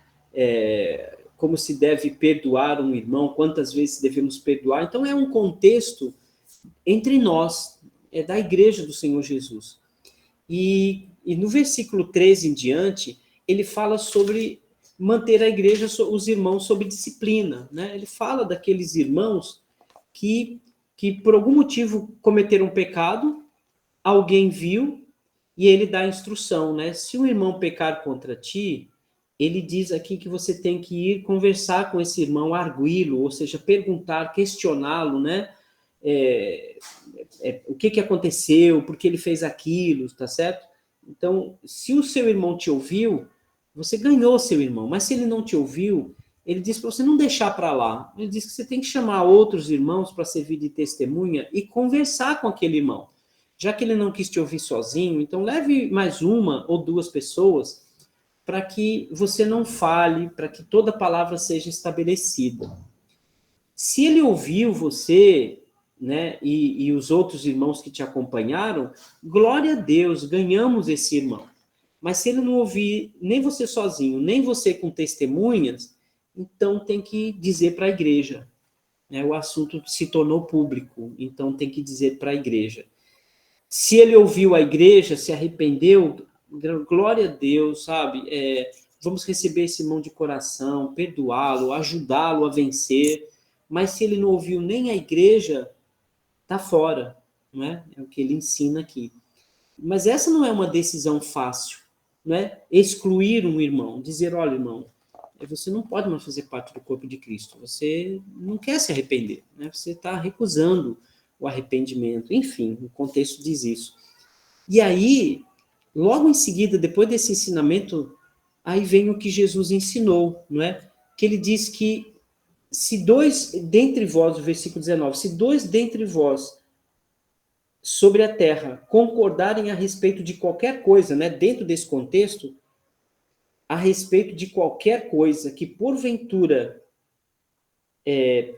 Como se deve perdoar um irmão, quantas vezes devemos perdoar. Então é um contexto entre nós, da igreja do Senhor Jesus. E no versículo 13 em diante, ele fala sobre manter a igreja, os irmãos sob disciplina, né? Ele fala daqueles irmãos que por algum motivo cometeram um pecado, alguém viu, e ele dá a instrução, né? Se um irmão pecar contra ti, ele diz aqui que você tem que ir conversar com esse irmão, arguí-lo, ou seja, perguntar, questioná-lo, né? O que aconteceu, por que ele fez aquilo, tá certo? Então, se o seu irmão te ouviu, você ganhou seu irmão, mas se ele não te ouviu, ele diz para você não deixar para lá. Ele diz que você tem que chamar outros irmãos para servir de testemunha e conversar com aquele irmão. Já que ele não quis te ouvir sozinho, então leve mais uma ou duas pessoas para que você não fale, para que toda palavra seja estabelecida. Se ele ouviu você, né, e os outros irmãos que te acompanharam, glória a Deus, ganhamos esse irmão. Mas se ele não ouvir nem você sozinho, nem você com testemunhas, então tem que dizer para a igreja. Né? O assunto se tornou público, então tem que dizer para a igreja. Se ele ouviu a igreja, se arrependeu, glória a Deus, sabe? Vamos receber esse irmão de coração, perdoá-lo, ajudá-lo a vencer. Mas se ele não ouviu nem a igreja, está fora, não é? É o que ele ensina aqui. Mas essa não é uma decisão fácil, não é? Excluir um irmão, dizer, olha, irmão, você não pode mais fazer parte do corpo de Cristo, você não quer se arrepender, né? Você está recusando o arrependimento, enfim, o contexto diz isso. E aí, logo em seguida, depois desse ensinamento, aí vem o que Jesus ensinou, não é? Que ele diz que se dois dentre vós, o versículo 19, se dois dentre vós sobre a terra concordarem a respeito de qualquer coisa, né, dentro desse contexto, a respeito de qualquer coisa que porventura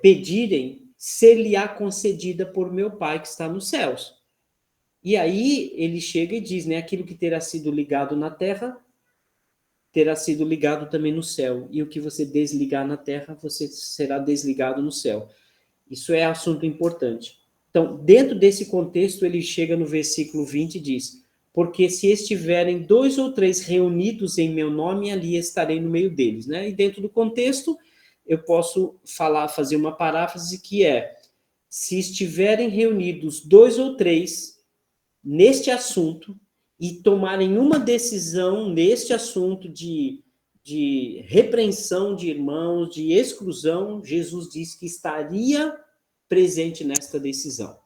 pedirem, ser-lhe-á concedida por meu Pai que está nos céus. E aí ele chega e diz, né, aquilo que terá sido ligado na terra, terá sido ligado também no céu. E o que você desligar na terra, você será desligado no céu. Isso é assunto importante. Então, dentro desse contexto, ele chega no versículo 20 e diz, porque se estiverem 2 ou 3 reunidos em meu nome, ali estarei no meio deles, né? E dentro do contexto, eu posso fazer uma paráfrase que é, se estiverem reunidos 2 ou 3 neste assunto e tomarem uma decisão neste assunto de repreensão de irmãos, de exclusão, Jesus diz que estaria presente nesta decisão.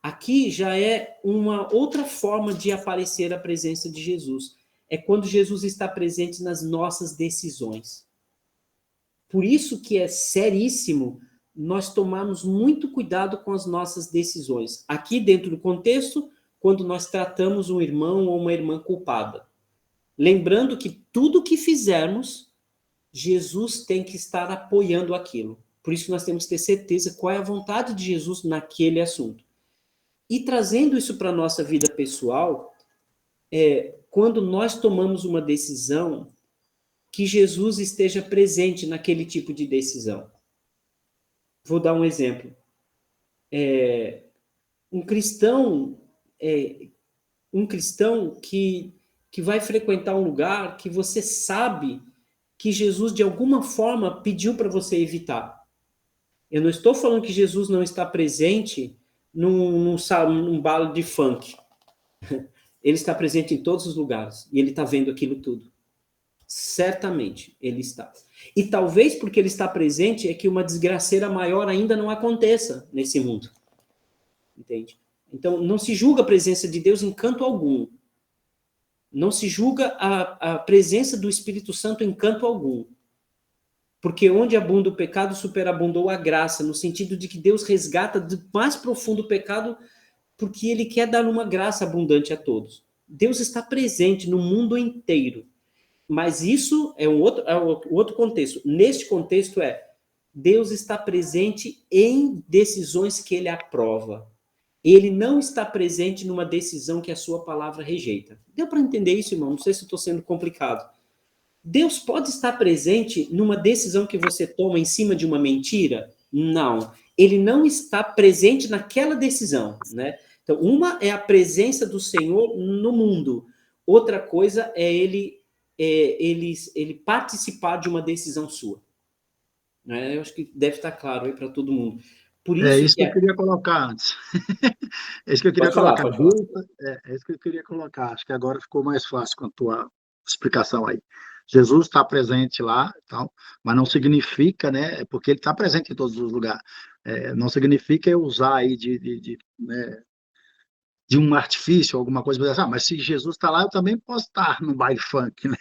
Aqui já é uma outra forma de aparecer a presença de Jesus. É quando Jesus está presente nas nossas decisões. Por isso que é seríssimo nós tomarmos muito cuidado com as nossas decisões. Aqui dentro do contexto, quando nós tratamos um irmão ou uma irmã culpada. Lembrando que tudo que fizermos, Jesus tem que estar apoiando aquilo. Por isso que nós temos que ter certeza qual é a vontade de Jesus naquele assunto. E trazendo isso para a nossa vida pessoal, quando nós tomamos uma decisão, que Jesus esteja presente naquele tipo de decisão. Vou dar um exemplo. Um cristão que vai frequentar um lugar que você sabe que Jesus, de alguma forma, pediu para você evitar. Eu não estou falando que Jesus não está presente num baile de funk. Ele está presente em todos os lugares, e ele está vendo aquilo tudo. Certamente, ele está. E talvez porque ele está presente é que uma desgraceira maior ainda não aconteça nesse mundo. Entende? Então, não se julga a presença de Deus em canto algum. Não se julga a presença do Espírito Santo em canto algum. Porque onde abunda o pecado, superabundou a graça, no sentido de que Deus resgata do mais profundo pecado, porque ele quer dar uma graça abundante a todos. Deus está presente no mundo inteiro. Mas isso é um outro contexto. Neste contexto Deus está presente em decisões que ele aprova. Ele não está presente numa decisão que a sua palavra rejeita. Deu para entender isso, irmão? Não sei se estou sendo complicado. Deus pode estar presente numa decisão que você toma em cima de uma mentira? Não. Ele não está presente naquela decisão, né? Então, uma é a presença do Senhor no mundo. Outra coisa é ele participar de uma decisão sua. Né? Eu acho que deve estar claro aí para todo mundo. Por isso isso que eu queria colocar antes. É isso que eu queria colocar. É isso que eu queria colocar. Acho que agora ficou mais fácil com a tua explicação aí. Jesus está presente lá, tal, mas não significa, né? Porque ele está presente em todos os lugares. Não significa eu usar aí de um artifício, alguma coisa, mas se Jesus está lá, eu também posso estar no baile funk, né?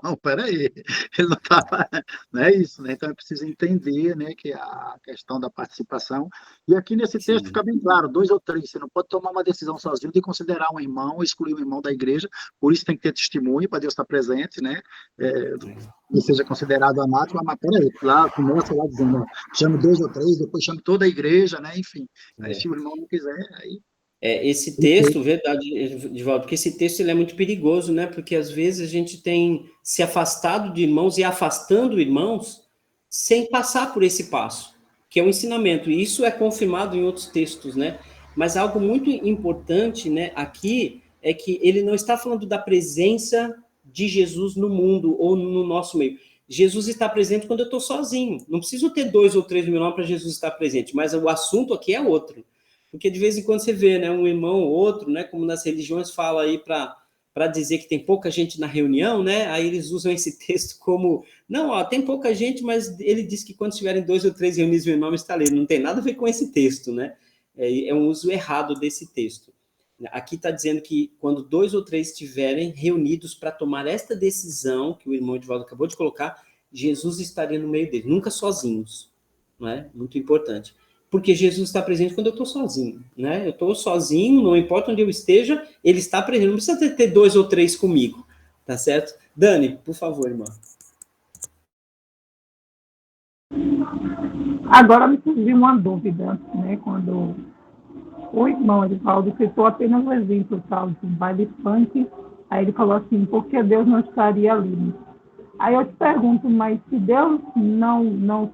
Não, peraí, ele não estava, não é isso, né? Então é preciso entender, né, que a questão da participação, e aqui nesse texto fica bem claro, 2 ou 3, você não pode tomar uma decisão sozinho de considerar um irmão, excluir um irmão da igreja, por isso tem que ter testemunho para Deus estar presente, né? E seja considerado anátema, mas peraí, lá começa lá dizendo, chame 2 ou 3, depois chame toda a igreja, né? Enfim, aí se o irmão não quiser, aí... Esse texto, verdade, Divaldo, porque esse texto ele é muito perigoso, né? Porque às vezes a gente tem se afastado de irmãos e afastando irmãos sem passar por esse passo, que é o ensinamento. E isso é confirmado em outros textos, né? Mas algo muito importante, né, aqui é que ele não está falando da presença de Jesus no mundo ou no nosso meio. Jesus está presente quando eu estou sozinho. Não preciso ter 2 ou 3 mil para Jesus estar presente, mas o assunto aqui é outro. Porque de vez em quando você vê, né, um irmão ou outro, né, como nas religiões fala aí para dizer que tem pouca gente na reunião, né, aí eles usam esse texto como, não, ó, tem pouca gente, mas ele diz que quando tiverem 2 ou 3 reunidos, meu nome está ali. Não tem nada a ver com esse texto, né? É um uso errado desse texto. Aqui está dizendo que quando 2 ou 3 estiverem reunidos para tomar esta decisão, que o irmão Edivaldo acabou de colocar, Jesus estaria no meio deles, nunca sozinhos, não é? Muito importante. Porque Jesus está presente quando eu estou sozinho, né? Eu estou sozinho, não importa onde eu esteja, ele está presente. Não precisa ter 2 ou 3 comigo, tá certo? Dani, por favor, irmã. Agora me surgiu uma dúvida, né? Quando o irmão Edivaldo citou apenas um exemplo, tal, de um baile funk, aí ele falou assim, por que Deus não estaria ali? Aí eu te pergunto, mas se Deus não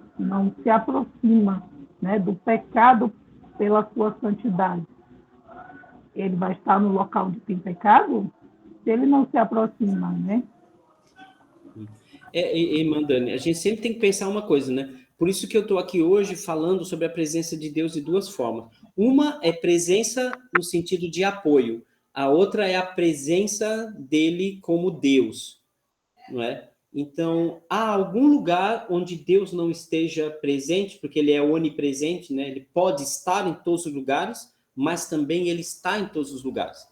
se aproxima, né, do pecado pela sua santidade, ele vai estar no local onde tem pecado? Se ele não se aproxima, né? Irmã Dani, a gente sempre tem que pensar uma coisa, né? Por isso que eu estou aqui hoje falando sobre a presença de Deus de 2 formas. Uma é presença no sentido de apoio, a outra é a presença dele como Deus, não é? Então, há algum lugar onde Deus não esteja presente, porque ele é onipresente, né? Ele pode estar em todos os lugares, mas também ele está em todos os lugares,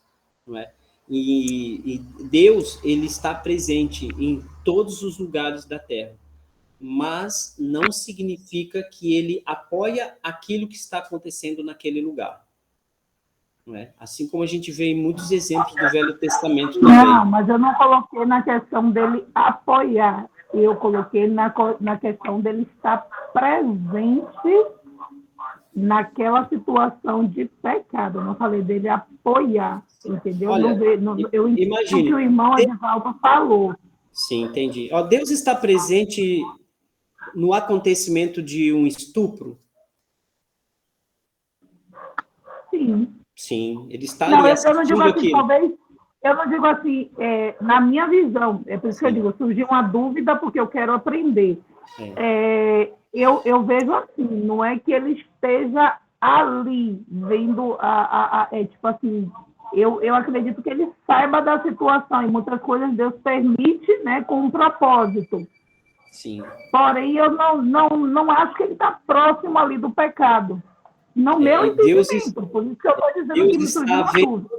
não é? E Deus, ele está presente em todos os lugares da Terra, mas não significa que ele apoia aquilo que está acontecendo naquele lugar. Não é? Assim como a gente vê em muitos exemplos do Velho Testamento também. Não, mas eu não coloquei na questão dele apoiar, eu coloquei na questão dele estar presente naquela situação de pecado. Eu não falei dele apoiar, entendeu? Olha, eu entendi o que o irmão Edivaldo falou. Sim, entendi. Ó, Deus está presente no acontecimento de um estupro? Sim. Sim, ele está não, ali eu não digo assim, aquilo. Talvez, eu não digo assim, na minha visão, é por isso que eu digo, surgiu uma dúvida porque eu quero aprender. Eu vejo assim, não é que ele esteja ali, vendo, tipo assim, eu acredito que ele saiba da situação, e muitas coisas Deus permite, né, com um propósito. Sim. Porém, eu não acho que ele está próximo ali do pecado. No meu entendimento, por isso que eu estou dizendo Deus que me surgiu uma dúvida.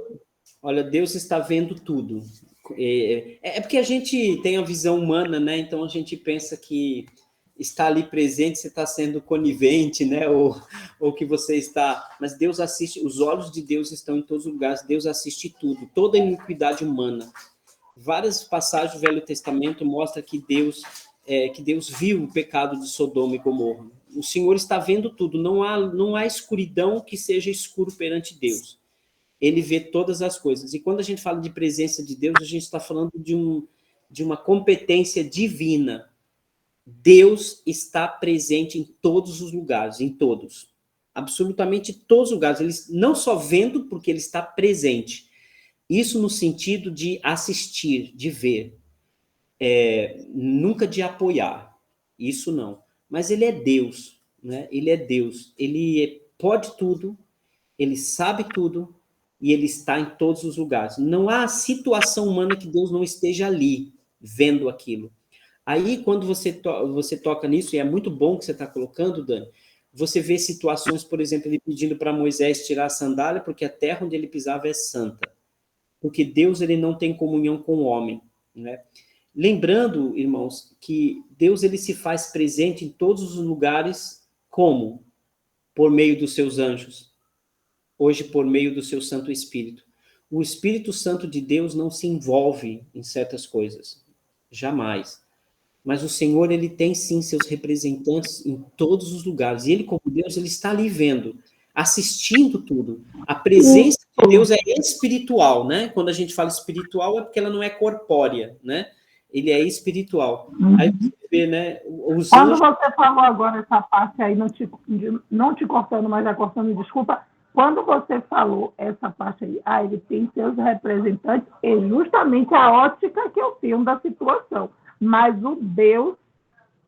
Olha, Deus está vendo tudo. Porque a gente tem a visão humana, né? Então a gente pensa que está ali presente, você está sendo conivente, né? Ou que você está... Mas Deus assiste, os olhos de Deus estão em todos os lugares, Deus assiste tudo, toda a iniquidade humana. Várias passagens do Velho Testamento mostram que Deus viu o pecado de Sodoma e Gomorra. O Senhor está vendo tudo, não há escuridão que seja escuro perante Deus. Ele vê todas as coisas. E quando a gente fala de presença de Deus, a gente está falando de uma competência divina. Deus está presente em todos os lugares, em todos. Absolutamente todos os lugares. Ele não só vendo, porque ele está presente. Isso no sentido de assistir, de ver. Nunca de apoiar. Isso não. Mas ele é Deus, né? Ele é Deus. Ele pode tudo, ele sabe tudo, e ele está em todos os lugares. Não há situação humana que Deus não esteja ali, vendo aquilo. Aí, quando você toca nisso, e é muito bom que você está colocando, Dani, você vê situações, por exemplo, ele pedindo para Moisés tirar a sandália, porque a terra onde ele pisava é santa. Porque Deus, ele não tem comunhão com o homem, né? Lembrando, irmãos, que Deus, ele se faz presente em todos os lugares, como? Por meio dos seus anjos. Hoje, por meio do seu Santo Espírito. O Espírito Santo de Deus não se envolve em certas coisas. Jamais. Mas o Senhor, ele tem sim seus representantes em todos os lugares. E ele, como Deus, ele está ali vendo, assistindo tudo. A presença de Deus é espiritual, né? Quando a gente fala espiritual, é porque ela não é corpórea, né? Ele é espiritual. Aí você vê, né? Quando você falou agora essa parte aí, não te cortando, mas já cortando, desculpa. Quando você falou essa parte aí, ele tem seus representantes, é justamente a ótica que eu tenho da situação. Mas o Deus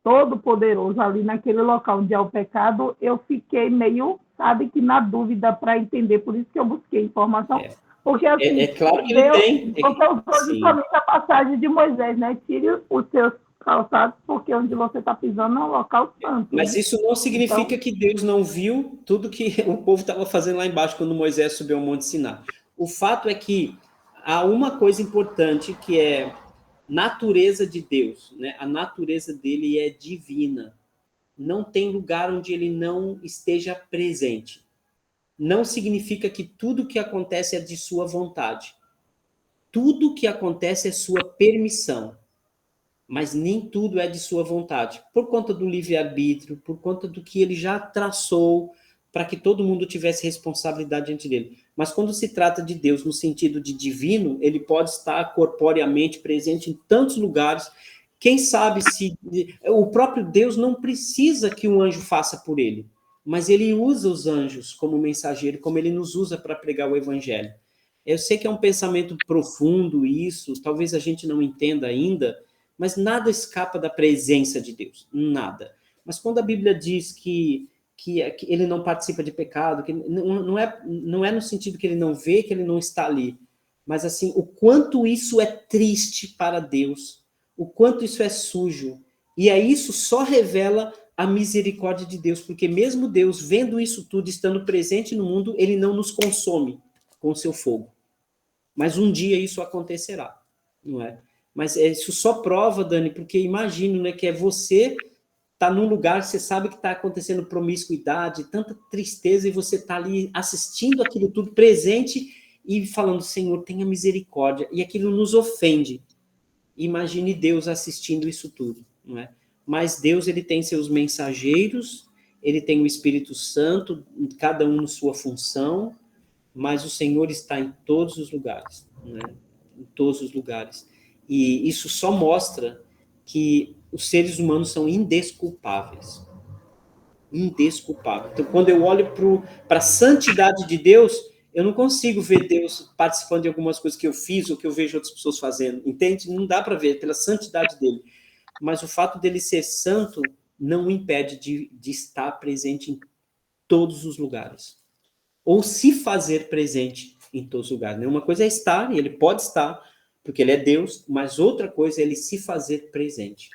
Todo-Poderoso ali naquele local onde é o pecado, eu fiquei meio, sabe, que na dúvida para entender, por isso que eu busquei informação. Porque assim, claro que Deus, ele tem. porque eu sou justamente a passagem de Moisés, né? Tire os seus calçados, porque onde você está pisando é um local santo. Mas né? isso não significa que Deus não viu tudo que o povo estava fazendo lá embaixo quando Moisés subiu ao Monte Siná. O fato é que há uma coisa importante que é natureza de Deus, né? A natureza dele é divina. Não tem lugar onde ele não esteja presente. Não significa que tudo que acontece é de sua vontade. Tudo que acontece é sua permissão. Mas nem tudo é de sua vontade. Por conta do livre-arbítrio, por conta do que ele já traçou para que todo mundo tivesse responsabilidade diante dele. Mas quando se trata de Deus no sentido de divino, ele pode estar corporeamente presente em tantos lugares. Quem sabe se... O próprio Deus não precisa que um anjo faça por ele, mas ele usa os anjos como mensageiro, como ele nos usa para pregar o evangelho. Eu sei que é um pensamento profundo isso, talvez a gente não entenda ainda, mas nada escapa da presença de Deus, nada. Mas quando a Bíblia diz que ele não participa de pecado, que não é no sentido que ele não vê, que ele não está ali, mas assim, o quanto isso é triste para Deus, o quanto isso é sujo, e isso só revela a misericórdia de Deus, porque mesmo Deus, vendo isso tudo, estando presente no mundo, ele não nos consome com o seu fogo. Mas um dia isso acontecerá, não é? Mas isso só prova, Dani, porque imagino, né, que você tá num lugar, você sabe que está acontecendo promiscuidade, tanta tristeza, e você está ali assistindo aquilo tudo, presente, e falando, Senhor, tenha misericórdia, e aquilo nos ofende. Imagine Deus assistindo isso tudo, não é? Mas Deus, ele tem seus mensageiros, ele tem o Espírito Santo, cada um na sua função, mas o Senhor está em todos os lugares, né? Em todos os lugares. E isso só mostra que os seres humanos são indesculpáveis. Indesculpáveis. Então, quando eu olho para a santidade de Deus, eu não consigo ver Deus participando de algumas coisas que eu fiz ou que eu vejo outras pessoas fazendo. Entende? Não dá para ver pela santidade dele. Mas o fato dele ser santo não o impede de estar presente em todos os lugares. Ou se fazer presente em todos os lugares. Né? Uma coisa é estar, e ele pode estar, porque ele é Deus, mas outra coisa é ele se fazer presente.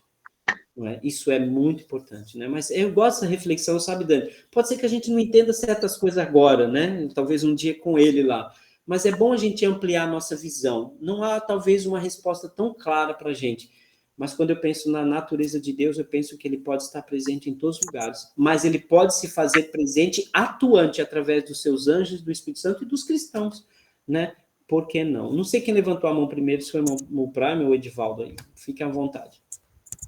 Não é? Isso é muito importante, né? Mas eu gosto dessa reflexão, sabe, Dani? Pode ser que a gente não entenda certas coisas agora, né? Talvez um dia com ele lá. Mas é bom a gente ampliar a nossa visão. Não há, talvez, uma resposta tão clara para a gente. Mas quando eu penso na natureza de Deus, eu penso que ele pode estar presente em todos os lugares. Mas ele pode se fazer presente, atuante, através dos seus anjos, do Espírito Santo e dos cristãos, né? Por que não? Não sei quem levantou a mão primeiro, se foi o Prime ou o Edivaldo aí. Fiquem à vontade.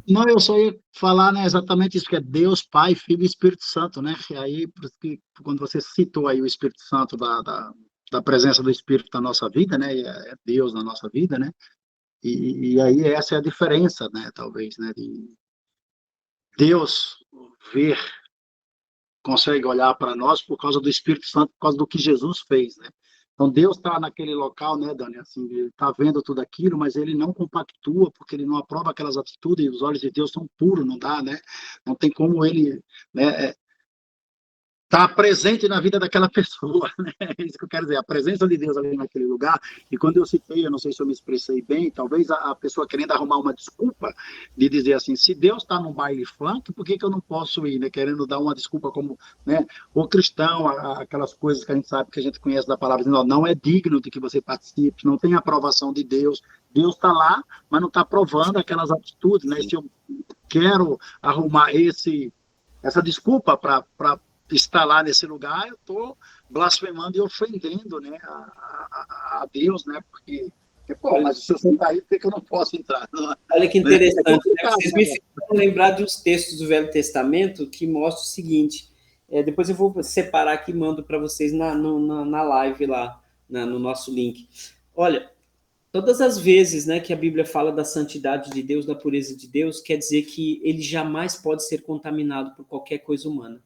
Não, eu só ia falar, né, exatamente isso, que é Deus, Pai, Filho e Espírito Santo, né? E aí, por isso que, quando você citou aí o Espírito Santo, da presença do Espírito na nossa vida, né? É Deus na nossa vida, né? E aí essa é a diferença, né? Talvez, né? De Deus ver, consegue olhar para nós por causa do Espírito Santo, por causa do que Jesus fez, né? Então, Deus está naquele local, né, Dani? Assim, ele está vendo tudo aquilo, mas ele não compactua, porque ele não aprova aquelas atitudes, e os olhos de Deus são puros, não dá, né? Não tem como ele, né, tá presente na vida daquela pessoa, né? É isso que eu quero dizer, a presença de Deus ali naquele lugar. E quando eu citei, eu não sei se eu me expressei bem, talvez a pessoa querendo arrumar uma desculpa de dizer assim, se Deus está no baile funk, por que eu não posso ir, né? Querendo dar uma desculpa como, né? O cristão, aquelas coisas que a gente sabe, que a gente conhece da palavra, dizendo, não é digno de que você participe, não tem aprovação de Deus. Deus está lá, mas não está aprovando aquelas atitudes, né? Se eu quero arrumar essa desculpa para estar lá nesse lugar, eu estou blasfemando e ofendendo, né, a Deus, né, porque, pô, mas se você está aí, por que eu não posso entrar? Não, olha que interessante, né? Vocês me fizeram lembrar de uns textos do Velho Testamento que mostram o seguinte, depois eu vou separar aqui e mando para vocês na live lá, no nosso link. Olha, todas as vezes, né, que a Bíblia fala da santidade de Deus, da pureza de Deus, quer dizer que ele jamais pode ser contaminado por qualquer coisa humana.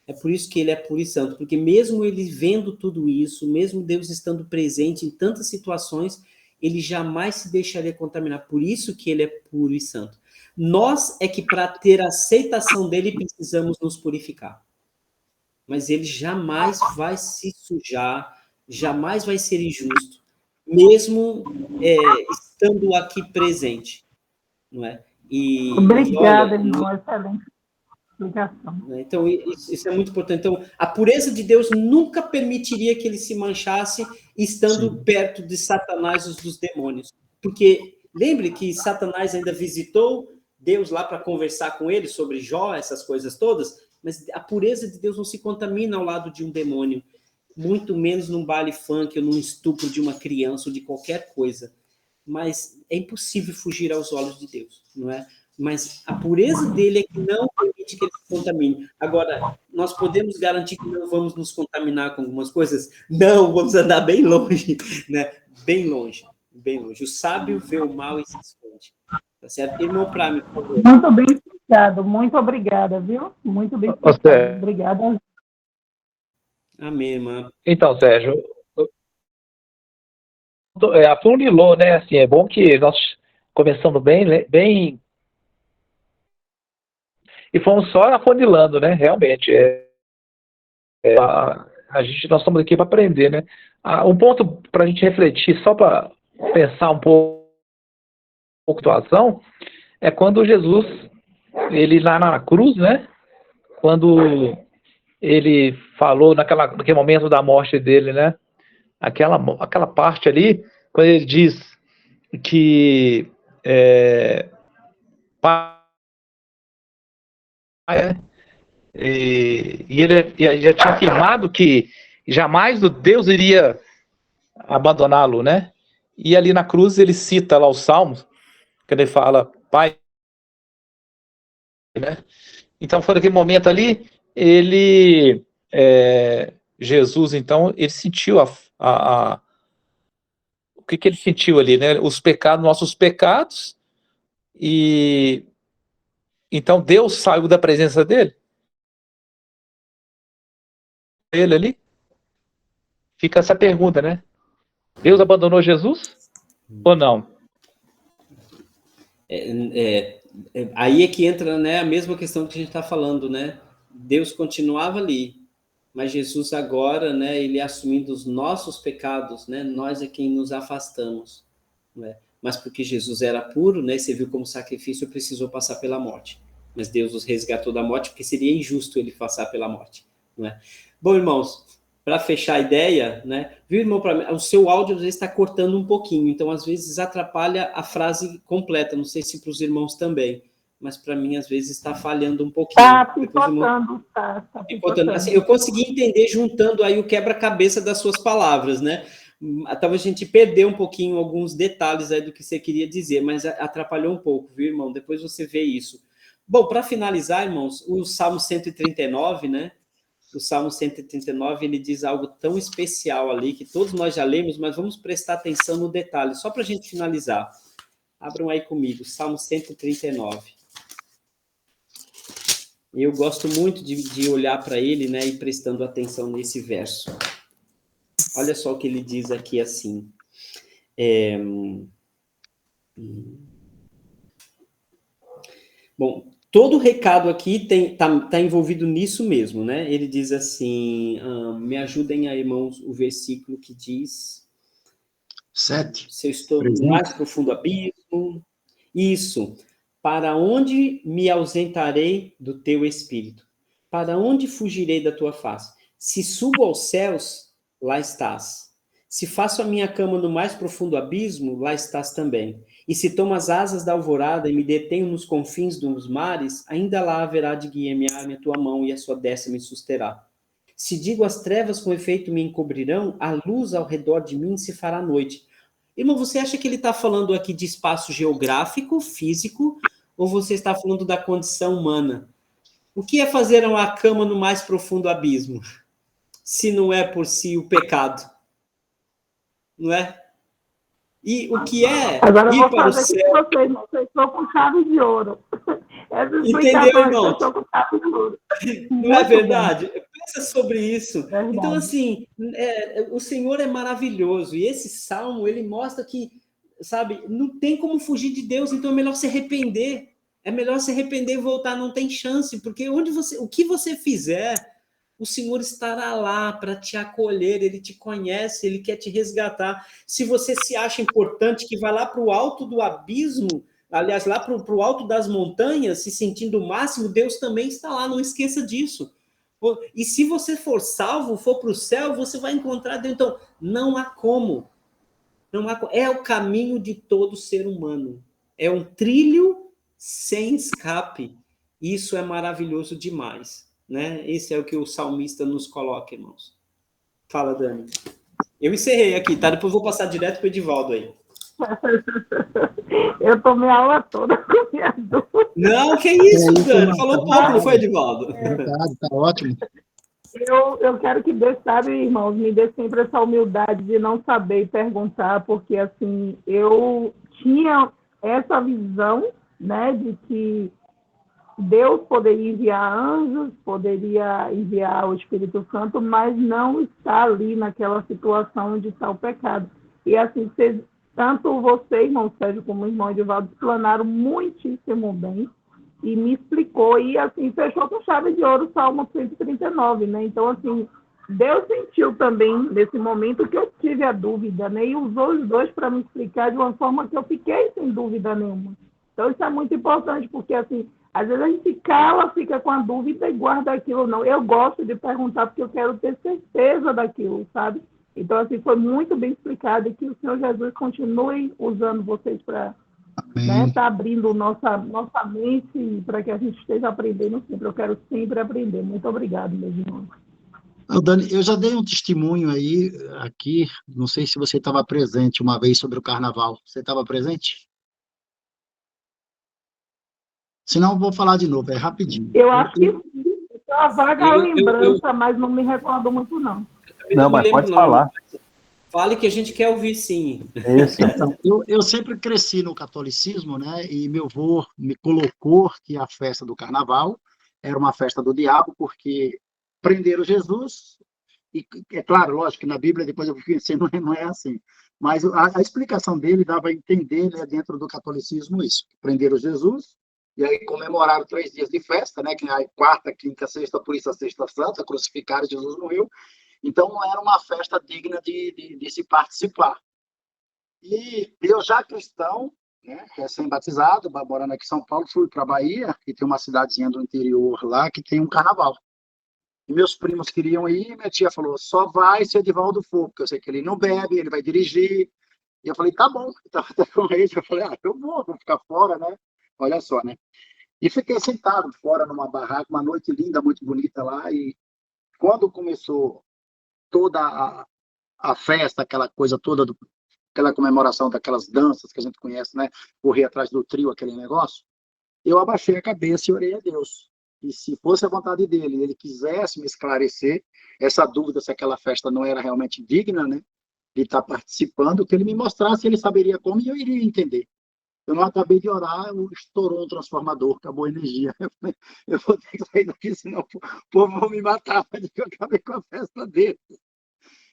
É por isso que ele é puro e santo, porque mesmo ele vendo tudo isso, mesmo Deus estando presente em tantas situações, ele jamais se deixaria contaminar. Por isso que ele é puro e santo. Nós é que para ter a aceitação dele precisamos nos purificar. Mas ele jamais vai se sujar, jamais vai ser injusto, mesmo estando aqui presente, não é? Obrigada, irmão, excelente. Então, isso é muito importante. Então, a pureza de Deus nunca permitiria que ele se manchasse estando perto de Satanás e dos demônios. Porque, lembre que Satanás ainda visitou Deus lá para conversar com ele sobre Jó, essas coisas todas, mas a pureza de Deus não se contamina ao lado de um demônio, muito menos num baile funk ou num estupro de uma criança ou de qualquer coisa. Mas é impossível fugir aos olhos de Deus, não é? Mas a pureza dele é que não permite que ele se contamine. Agora, nós podemos garantir que não vamos nos contaminar com algumas coisas? Não, vamos andar bem longe, né? Bem longe, bem longe. O sábio vê o mal e se esconde. Tá certo? Irmão Prame, por favor. Muito bem explicado, muito obrigada, viu? Muito bem explicado. Obrigada. Amém, irmã. Então, Sérgio, afunilou, né? Assim, é bom que nós começamos bem e fomos só afunilando, né? Realmente, nós estamos aqui para aprender, né? Um ponto para a gente refletir, só para pensar um pouco a situação, é quando Jesus, ele lá na cruz, né? Quando ele falou naquele momento da morte dele, né? Aquela parte ali, quando ele diz que Pai, e ele já tinha afirmado que jamais o Deus iria abandoná-lo, né? E ali na cruz ele cita lá os Salmos, que ele fala, Pai, né? Então foi naquele momento ali, Jesus, então, ele sentiu o que ele sentiu ali, né? Os pecados, nossos pecados, e então Deus saiu da presença dele. Ele ali. Fica essa pergunta, né? Deus abandonou Jesus ou não? Aí é que entra, né, a mesma questão que a gente está falando, né? Deus continuava ali, mas Jesus agora, né, ele assumindo os nossos pecados, né, nós é quem nos afastamos, né? Mas porque Jesus era puro, né, você viu como sacrifício precisou passar pela morte. Mas Deus os resgatou da morte, porque seria injusto ele passar pela morte, né? Bom, irmãos, para fechar a ideia, né, viu, irmão, o seu áudio às vezes está cortando um pouquinho, então às vezes atrapalha a frase completa, não sei se para os irmãos também, mas para mim às vezes está falhando um pouquinho. Está picotando, tá picotando. Assim, eu consegui entender juntando aí o quebra-cabeça das suas palavras, né? Talvez a gente perdeu um pouquinho alguns detalhes aí do que você queria dizer, mas atrapalhou um pouco, viu, irmão? Depois você vê isso. Bom, para finalizar, irmãos, o Salmo 139, né? O Salmo 139, ele diz algo tão especial ali, que todos nós já lemos, mas vamos prestar atenção no detalhe, só para a gente finalizar. Abram aí comigo, Salmo 139. Eu gosto muito de olhar para ele, né, e prestando atenção nesse verso. Olha só o que ele diz aqui assim. Bom, todo o recado aqui tá envolvido nisso mesmo, né? Ele diz assim, me ajudem aí, irmãos, o versículo que diz... 7. Se eu estou no mais profundo abismo... Isso. Para onde me ausentarei do teu espírito? Para onde fugirei da tua face? Se subo aos céus, lá estás. Se faço a minha cama no mais profundo abismo, lá estás também. E se tomo as asas da alvorada e me detenho nos confins dos mares, ainda lá haverá de guiar-me a tua mão e a sua destra me susterá. Se digo as trevas com efeito me encobrirão, a luz ao redor de mim se fará noite. Irmão, você acha que ele está falando aqui de espaço geográfico, físico, ou você está falando da condição humana? O que é fazer uma cama no mais profundo abismo, se não é por si o pecado? Não é? E o que é agora ir para o céu? Vocês estão com chave de ouro. Entendeu, irmão? Não é verdade? Bom. Pensa sobre isso. Verdade. Então, assim, o Senhor é maravilhoso. E esse salmo, ele mostra que, sabe, não tem como fugir de Deus, então é melhor se arrepender. É melhor se arrepender e voltar, não tem chance, porque o que você fizer, o Senhor estará lá para te acolher, Ele te conhece, Ele quer te resgatar. Se você se acha importante, que vai lá para o alto do abismo, aliás, lá para o alto das montanhas, se sentindo o máximo, Deus também está lá, não esqueça disso. E se você for salvo, for para o céu, você vai encontrar Deus. Então, não há como. É o caminho de todo ser humano. É um trilho sem escape. Isso é maravilhoso demais, né? Esse é o que o salmista nos coloca, irmãos. Fala, Dani. Eu encerrei aqui, tá? Depois eu vou passar direto para o Edivaldo aí. Eu tomei a aula toda com minha dúvida. Não, que isso, Dani? Falou pouco, não foi, Edivaldo? Verdade, tá ótimo. Eu quero que Deus, sabe, irmãos, me dê sempre essa humildade de não saber e perguntar, porque, assim, eu tinha essa visão, né, de que Deus poderia enviar anjos, poderia enviar o Espírito Santo, mas não está ali naquela situação onde está o pecado. E, assim, tanto você, irmão Sérgio, como o irmão Edivaldo, explanaram muitíssimo bem e me explicou, e assim, fechou com chave de ouro o Salmo 139, né? Então, assim, Deus sentiu também, nesse momento, que eu tive a dúvida, né? E usou os dois para me explicar de uma forma que eu fiquei sem dúvida nenhuma. Então, isso é muito importante, porque, assim, às vezes a gente cala, fica com a dúvida e guarda aquilo. Não, eu gosto de perguntar porque eu quero ter certeza daquilo, sabe? Então, assim, foi muito bem explicado, e que o Senhor Jesus continue usando vocês para... né, tá abrindo nossa mente para que a gente esteja aprendendo sempre. Eu quero sempre aprender. Muito obrigado, meus irmãos. Dani, eu já dei um testemunho aí, aqui, não sei se você estava presente uma vez sobre o carnaval. Você estava presente? Se não, vou falar de novo, é rapidinho. Eu acho que sim. É uma vaga lembrança, mas não me recordo muito, não. Não, mas pode falar. Fale que a gente quer ouvir, sim. Isso. Então, eu sempre cresci no catolicismo, né? E meu avô me colocou que a festa do carnaval era uma festa do diabo, porque prenderam Jesus, e é claro, lógico que na Bíblia, depois eu fui ensinando, não é assim. Mas a explicação dele dava a entender, né, dentro do catolicismo isso. Prenderam Jesus, e aí comemoraram 3 dias de festa, né? Que aí quarta, quinta, sexta, por isso a Sexta Santa, crucificaram Jesus no Rio. Então não era uma festa digna de se participar. E eu já cristão, né, recém-batizado, morando aqui em São Paulo, fui para a Bahia, e tem uma cidadezinha do interior lá que tem um carnaval. E meus primos queriam ir, e minha tia falou, só vai se o Edivaldo for, porque eu sei que ele não bebe, ele vai dirigir. E eu falei, tá bom. Então, até com ele, eu falei, eu vou ficar fora, né? Olha só, né? E fiquei sentado fora numa barraca, uma noite linda, muito bonita lá, e quando começou toda a festa, aquela coisa toda, aquela comemoração daquelas danças que a gente conhece, né? Correr atrás do trio, aquele negócio, eu abaixei a cabeça e orei a Deus. E se fosse a vontade dele, ele quisesse me esclarecer essa dúvida se aquela festa não era realmente digna, né? De estar participando, que ele me mostrasse, ele saberia como e eu iria entender. Eu não acabei de orar, estourou um transformador, acabou a energia. Eu vou ter que sair daqui, senão o povo vai me matar, porque eu acabei com a festa dele.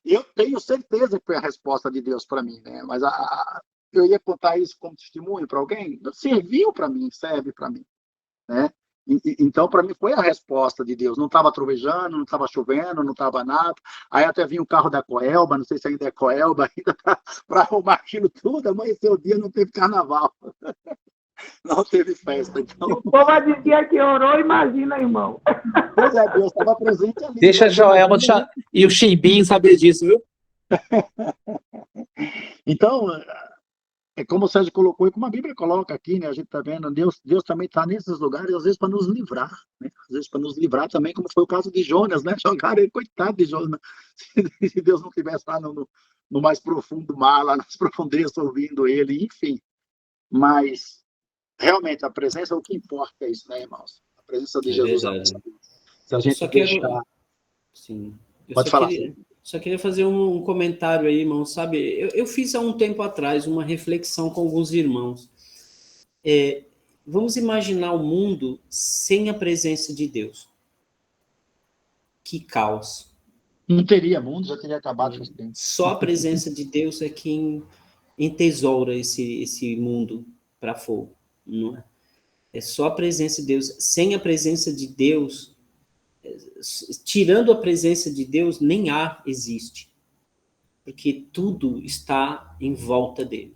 E eu tenho certeza que foi a resposta de Deus para mim, né? Mas eu ia contar isso como testemunho para alguém? Serviu para mim, serve para mim, né? Então, para mim, foi a resposta de Deus. Não estava trovejando, não estava chovendo, não estava nada. Aí até vinha o carro da Coelba, não sei se ainda é Coelba, ainda para arrumar aquilo tudo. Amanheceu o dia, não teve carnaval. Não teve festa. Então... O povo dizia que orou, imagina, irmão. Pois é, Deus estava presente ali. Deixa a Joelma e o Chimbinho saber disso, viu? Então, é como o Sérgio colocou e como a Bíblia coloca aqui, né? A gente está vendo, Deus também está nesses lugares, às vezes para nos livrar, né? Às vezes para nos livrar também, como foi o caso de Jonas, né? Jogaram ele, coitado de Jonas. Se Deus não estivesse lá no mais profundo do mar, lá nas profundezas, ouvindo ele, enfim. Mas, realmente, a presença é o que importa, é isso, né, irmãos? A presença de Jesus. Se a gente deixar... Sim. Pode falar. Só queria fazer um comentário aí, irmão, sabe? Eu fiz há um tempo atrás uma reflexão com alguns irmãos. Vamos imaginar o mundo sem a presença de Deus. Que caos. Não teria mundo, já teria acabado. Só a presença de Deus é quem entesoura esse mundo para fogo. Não é? É só a presença de Deus. Sem a presença de Deus, tirando a presença de Deus, nem ar existe. Porque tudo está em volta dele.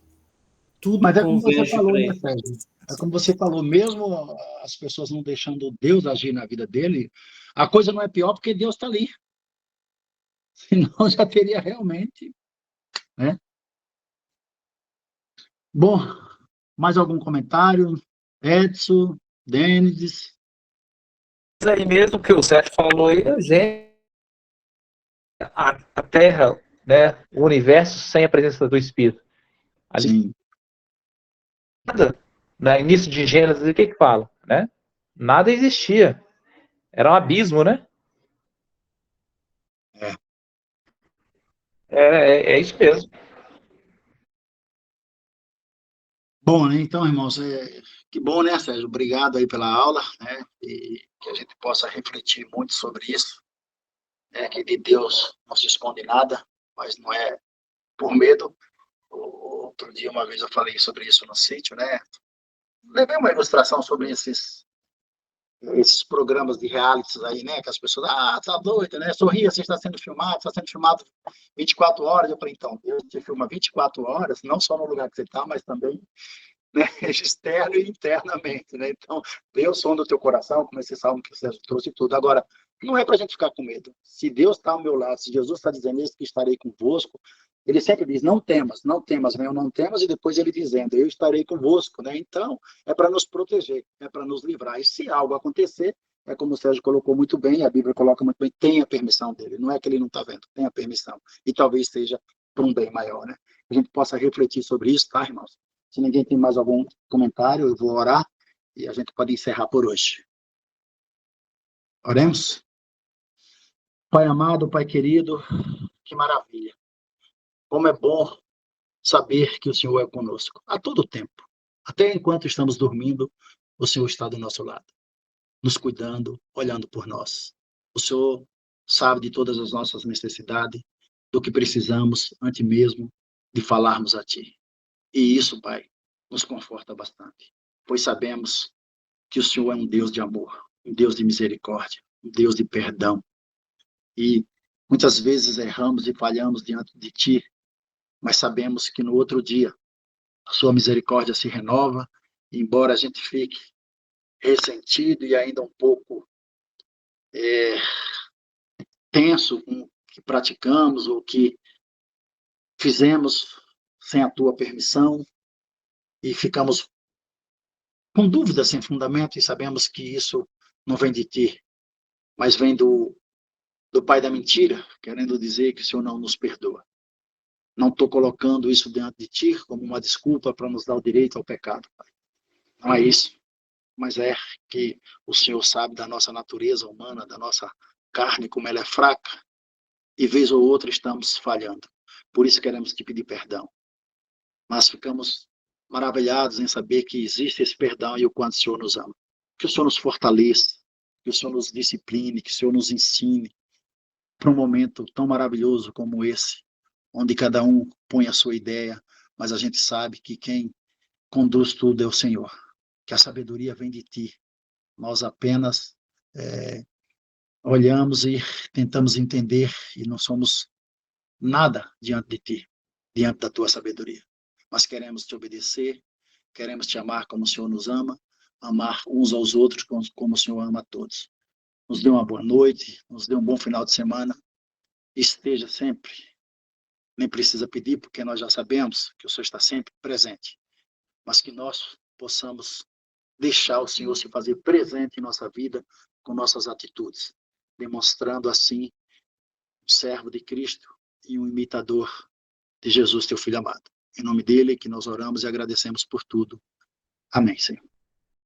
Tudo Mas é como você converge falou, para né, ele. Sérgio? É como você falou, mesmo as pessoas não deixando Deus agir na vida dele, a coisa não é pior porque Deus está ali. Senão já teria realmente, né? Bom, mais algum comentário? Edson, Denis? Aí mesmo que o Sérgio falou aí, gente, a Terra, né, o universo sem a presença do Espírito. Ali, sim. Nada, no início de Gênesis, o que fala? Né? Nada existia. Era um abismo, né? É isso mesmo. Bom, né? Então, irmãos, que bom, né, Sérgio? Obrigado aí pela aula, né? E que a gente possa refletir muito sobre isso. Que de Deus não se esconde nada, mas não é por medo. Outro dia, uma vez eu falei sobre isso no sítio, né? Levei uma ilustração sobre esses programas de realities aí, né? Que as pessoas, tá doido, né? Sorria, você está sendo filmado 24 horas. Eu falei, então, Deus te filma 24 horas, não só no lugar que você está, mas também, né, externo e internamente, né? Então, Deus sonda o teu coração, como esse salmo que você trouxe tudo. Agora, não é para a gente ficar com medo. Se Deus está ao meu lado, se Jesus está dizendo isso, que estarei convosco, ele sempre diz, não temas, venham, não temas, e depois ele dizendo, eu estarei convosco, né? Então, é para nos proteger, é para nos livrar. E se algo acontecer, é como o Sérgio colocou muito bem, a Bíblia coloca muito bem, tem a permissão dele, não é que ele não está vendo, tem a permissão. E talvez seja para um bem maior, né? Que a gente possa refletir sobre isso, tá, irmãos? Se ninguém tem mais algum comentário, eu vou orar e a gente pode encerrar por hoje. Oremos? Pai amado, Pai querido, que maravilha. Como é bom saber que o Senhor é conosco a todo tempo. Até enquanto estamos dormindo, o Senhor está do nosso lado, nos cuidando, olhando por nós. O Senhor sabe de todas as nossas necessidades, do que precisamos antes mesmo de falarmos a Ti. E isso, Pai, nos conforta bastante, pois sabemos que o Senhor é um Deus de amor, um Deus de misericórdia, um Deus de perdão. E muitas vezes erramos e falhamos diante de Ti, mas sabemos que no outro dia a Sua misericórdia se renova, e embora a gente fique ressentido e ainda um pouco tenso com o que praticamos ou que fizemos sem a Tua permissão, e ficamos com dúvidas sem fundamento, e sabemos que isso não vem de Ti, mas vem do pai da mentira, querendo dizer que o Senhor não nos perdoa. Não estou colocando isso diante de Ti como uma desculpa para nos dar o direito ao pecado, Pai. Não é isso, mas é que o Senhor sabe da nossa natureza humana, da nossa carne, como ela é fraca, e vez ou outra estamos falhando. Por isso queremos Te pedir perdão. Mas ficamos maravilhados em saber que existe esse perdão e o quanto o Senhor nos ama. Que o Senhor nos fortaleça, que o Senhor nos discipline, que o Senhor nos ensine para um momento tão maravilhoso como esse, onde cada um põe a sua ideia, mas a gente sabe que quem conduz tudo é o Senhor, que a sabedoria vem de Ti. Nós apenas olhamos e tentamos entender, e não somos nada diante de Ti, diante da Tua sabedoria. Mas queremos Te obedecer, queremos Te amar como o Senhor nos ama, amar uns aos outros como o Senhor ama a todos. Nos dê uma boa noite, nos dê um bom final de semana, esteja sempre, nem precisa pedir, porque nós já sabemos que o Senhor está sempre presente, mas que nós possamos deixar o Senhor se fazer presente em nossa vida com nossas atitudes, demonstrando assim um servo de Cristo e um imitador de Jesus, Teu Filho amado. Em nome dele que nós oramos e agradecemos por tudo. Amém, Senhor.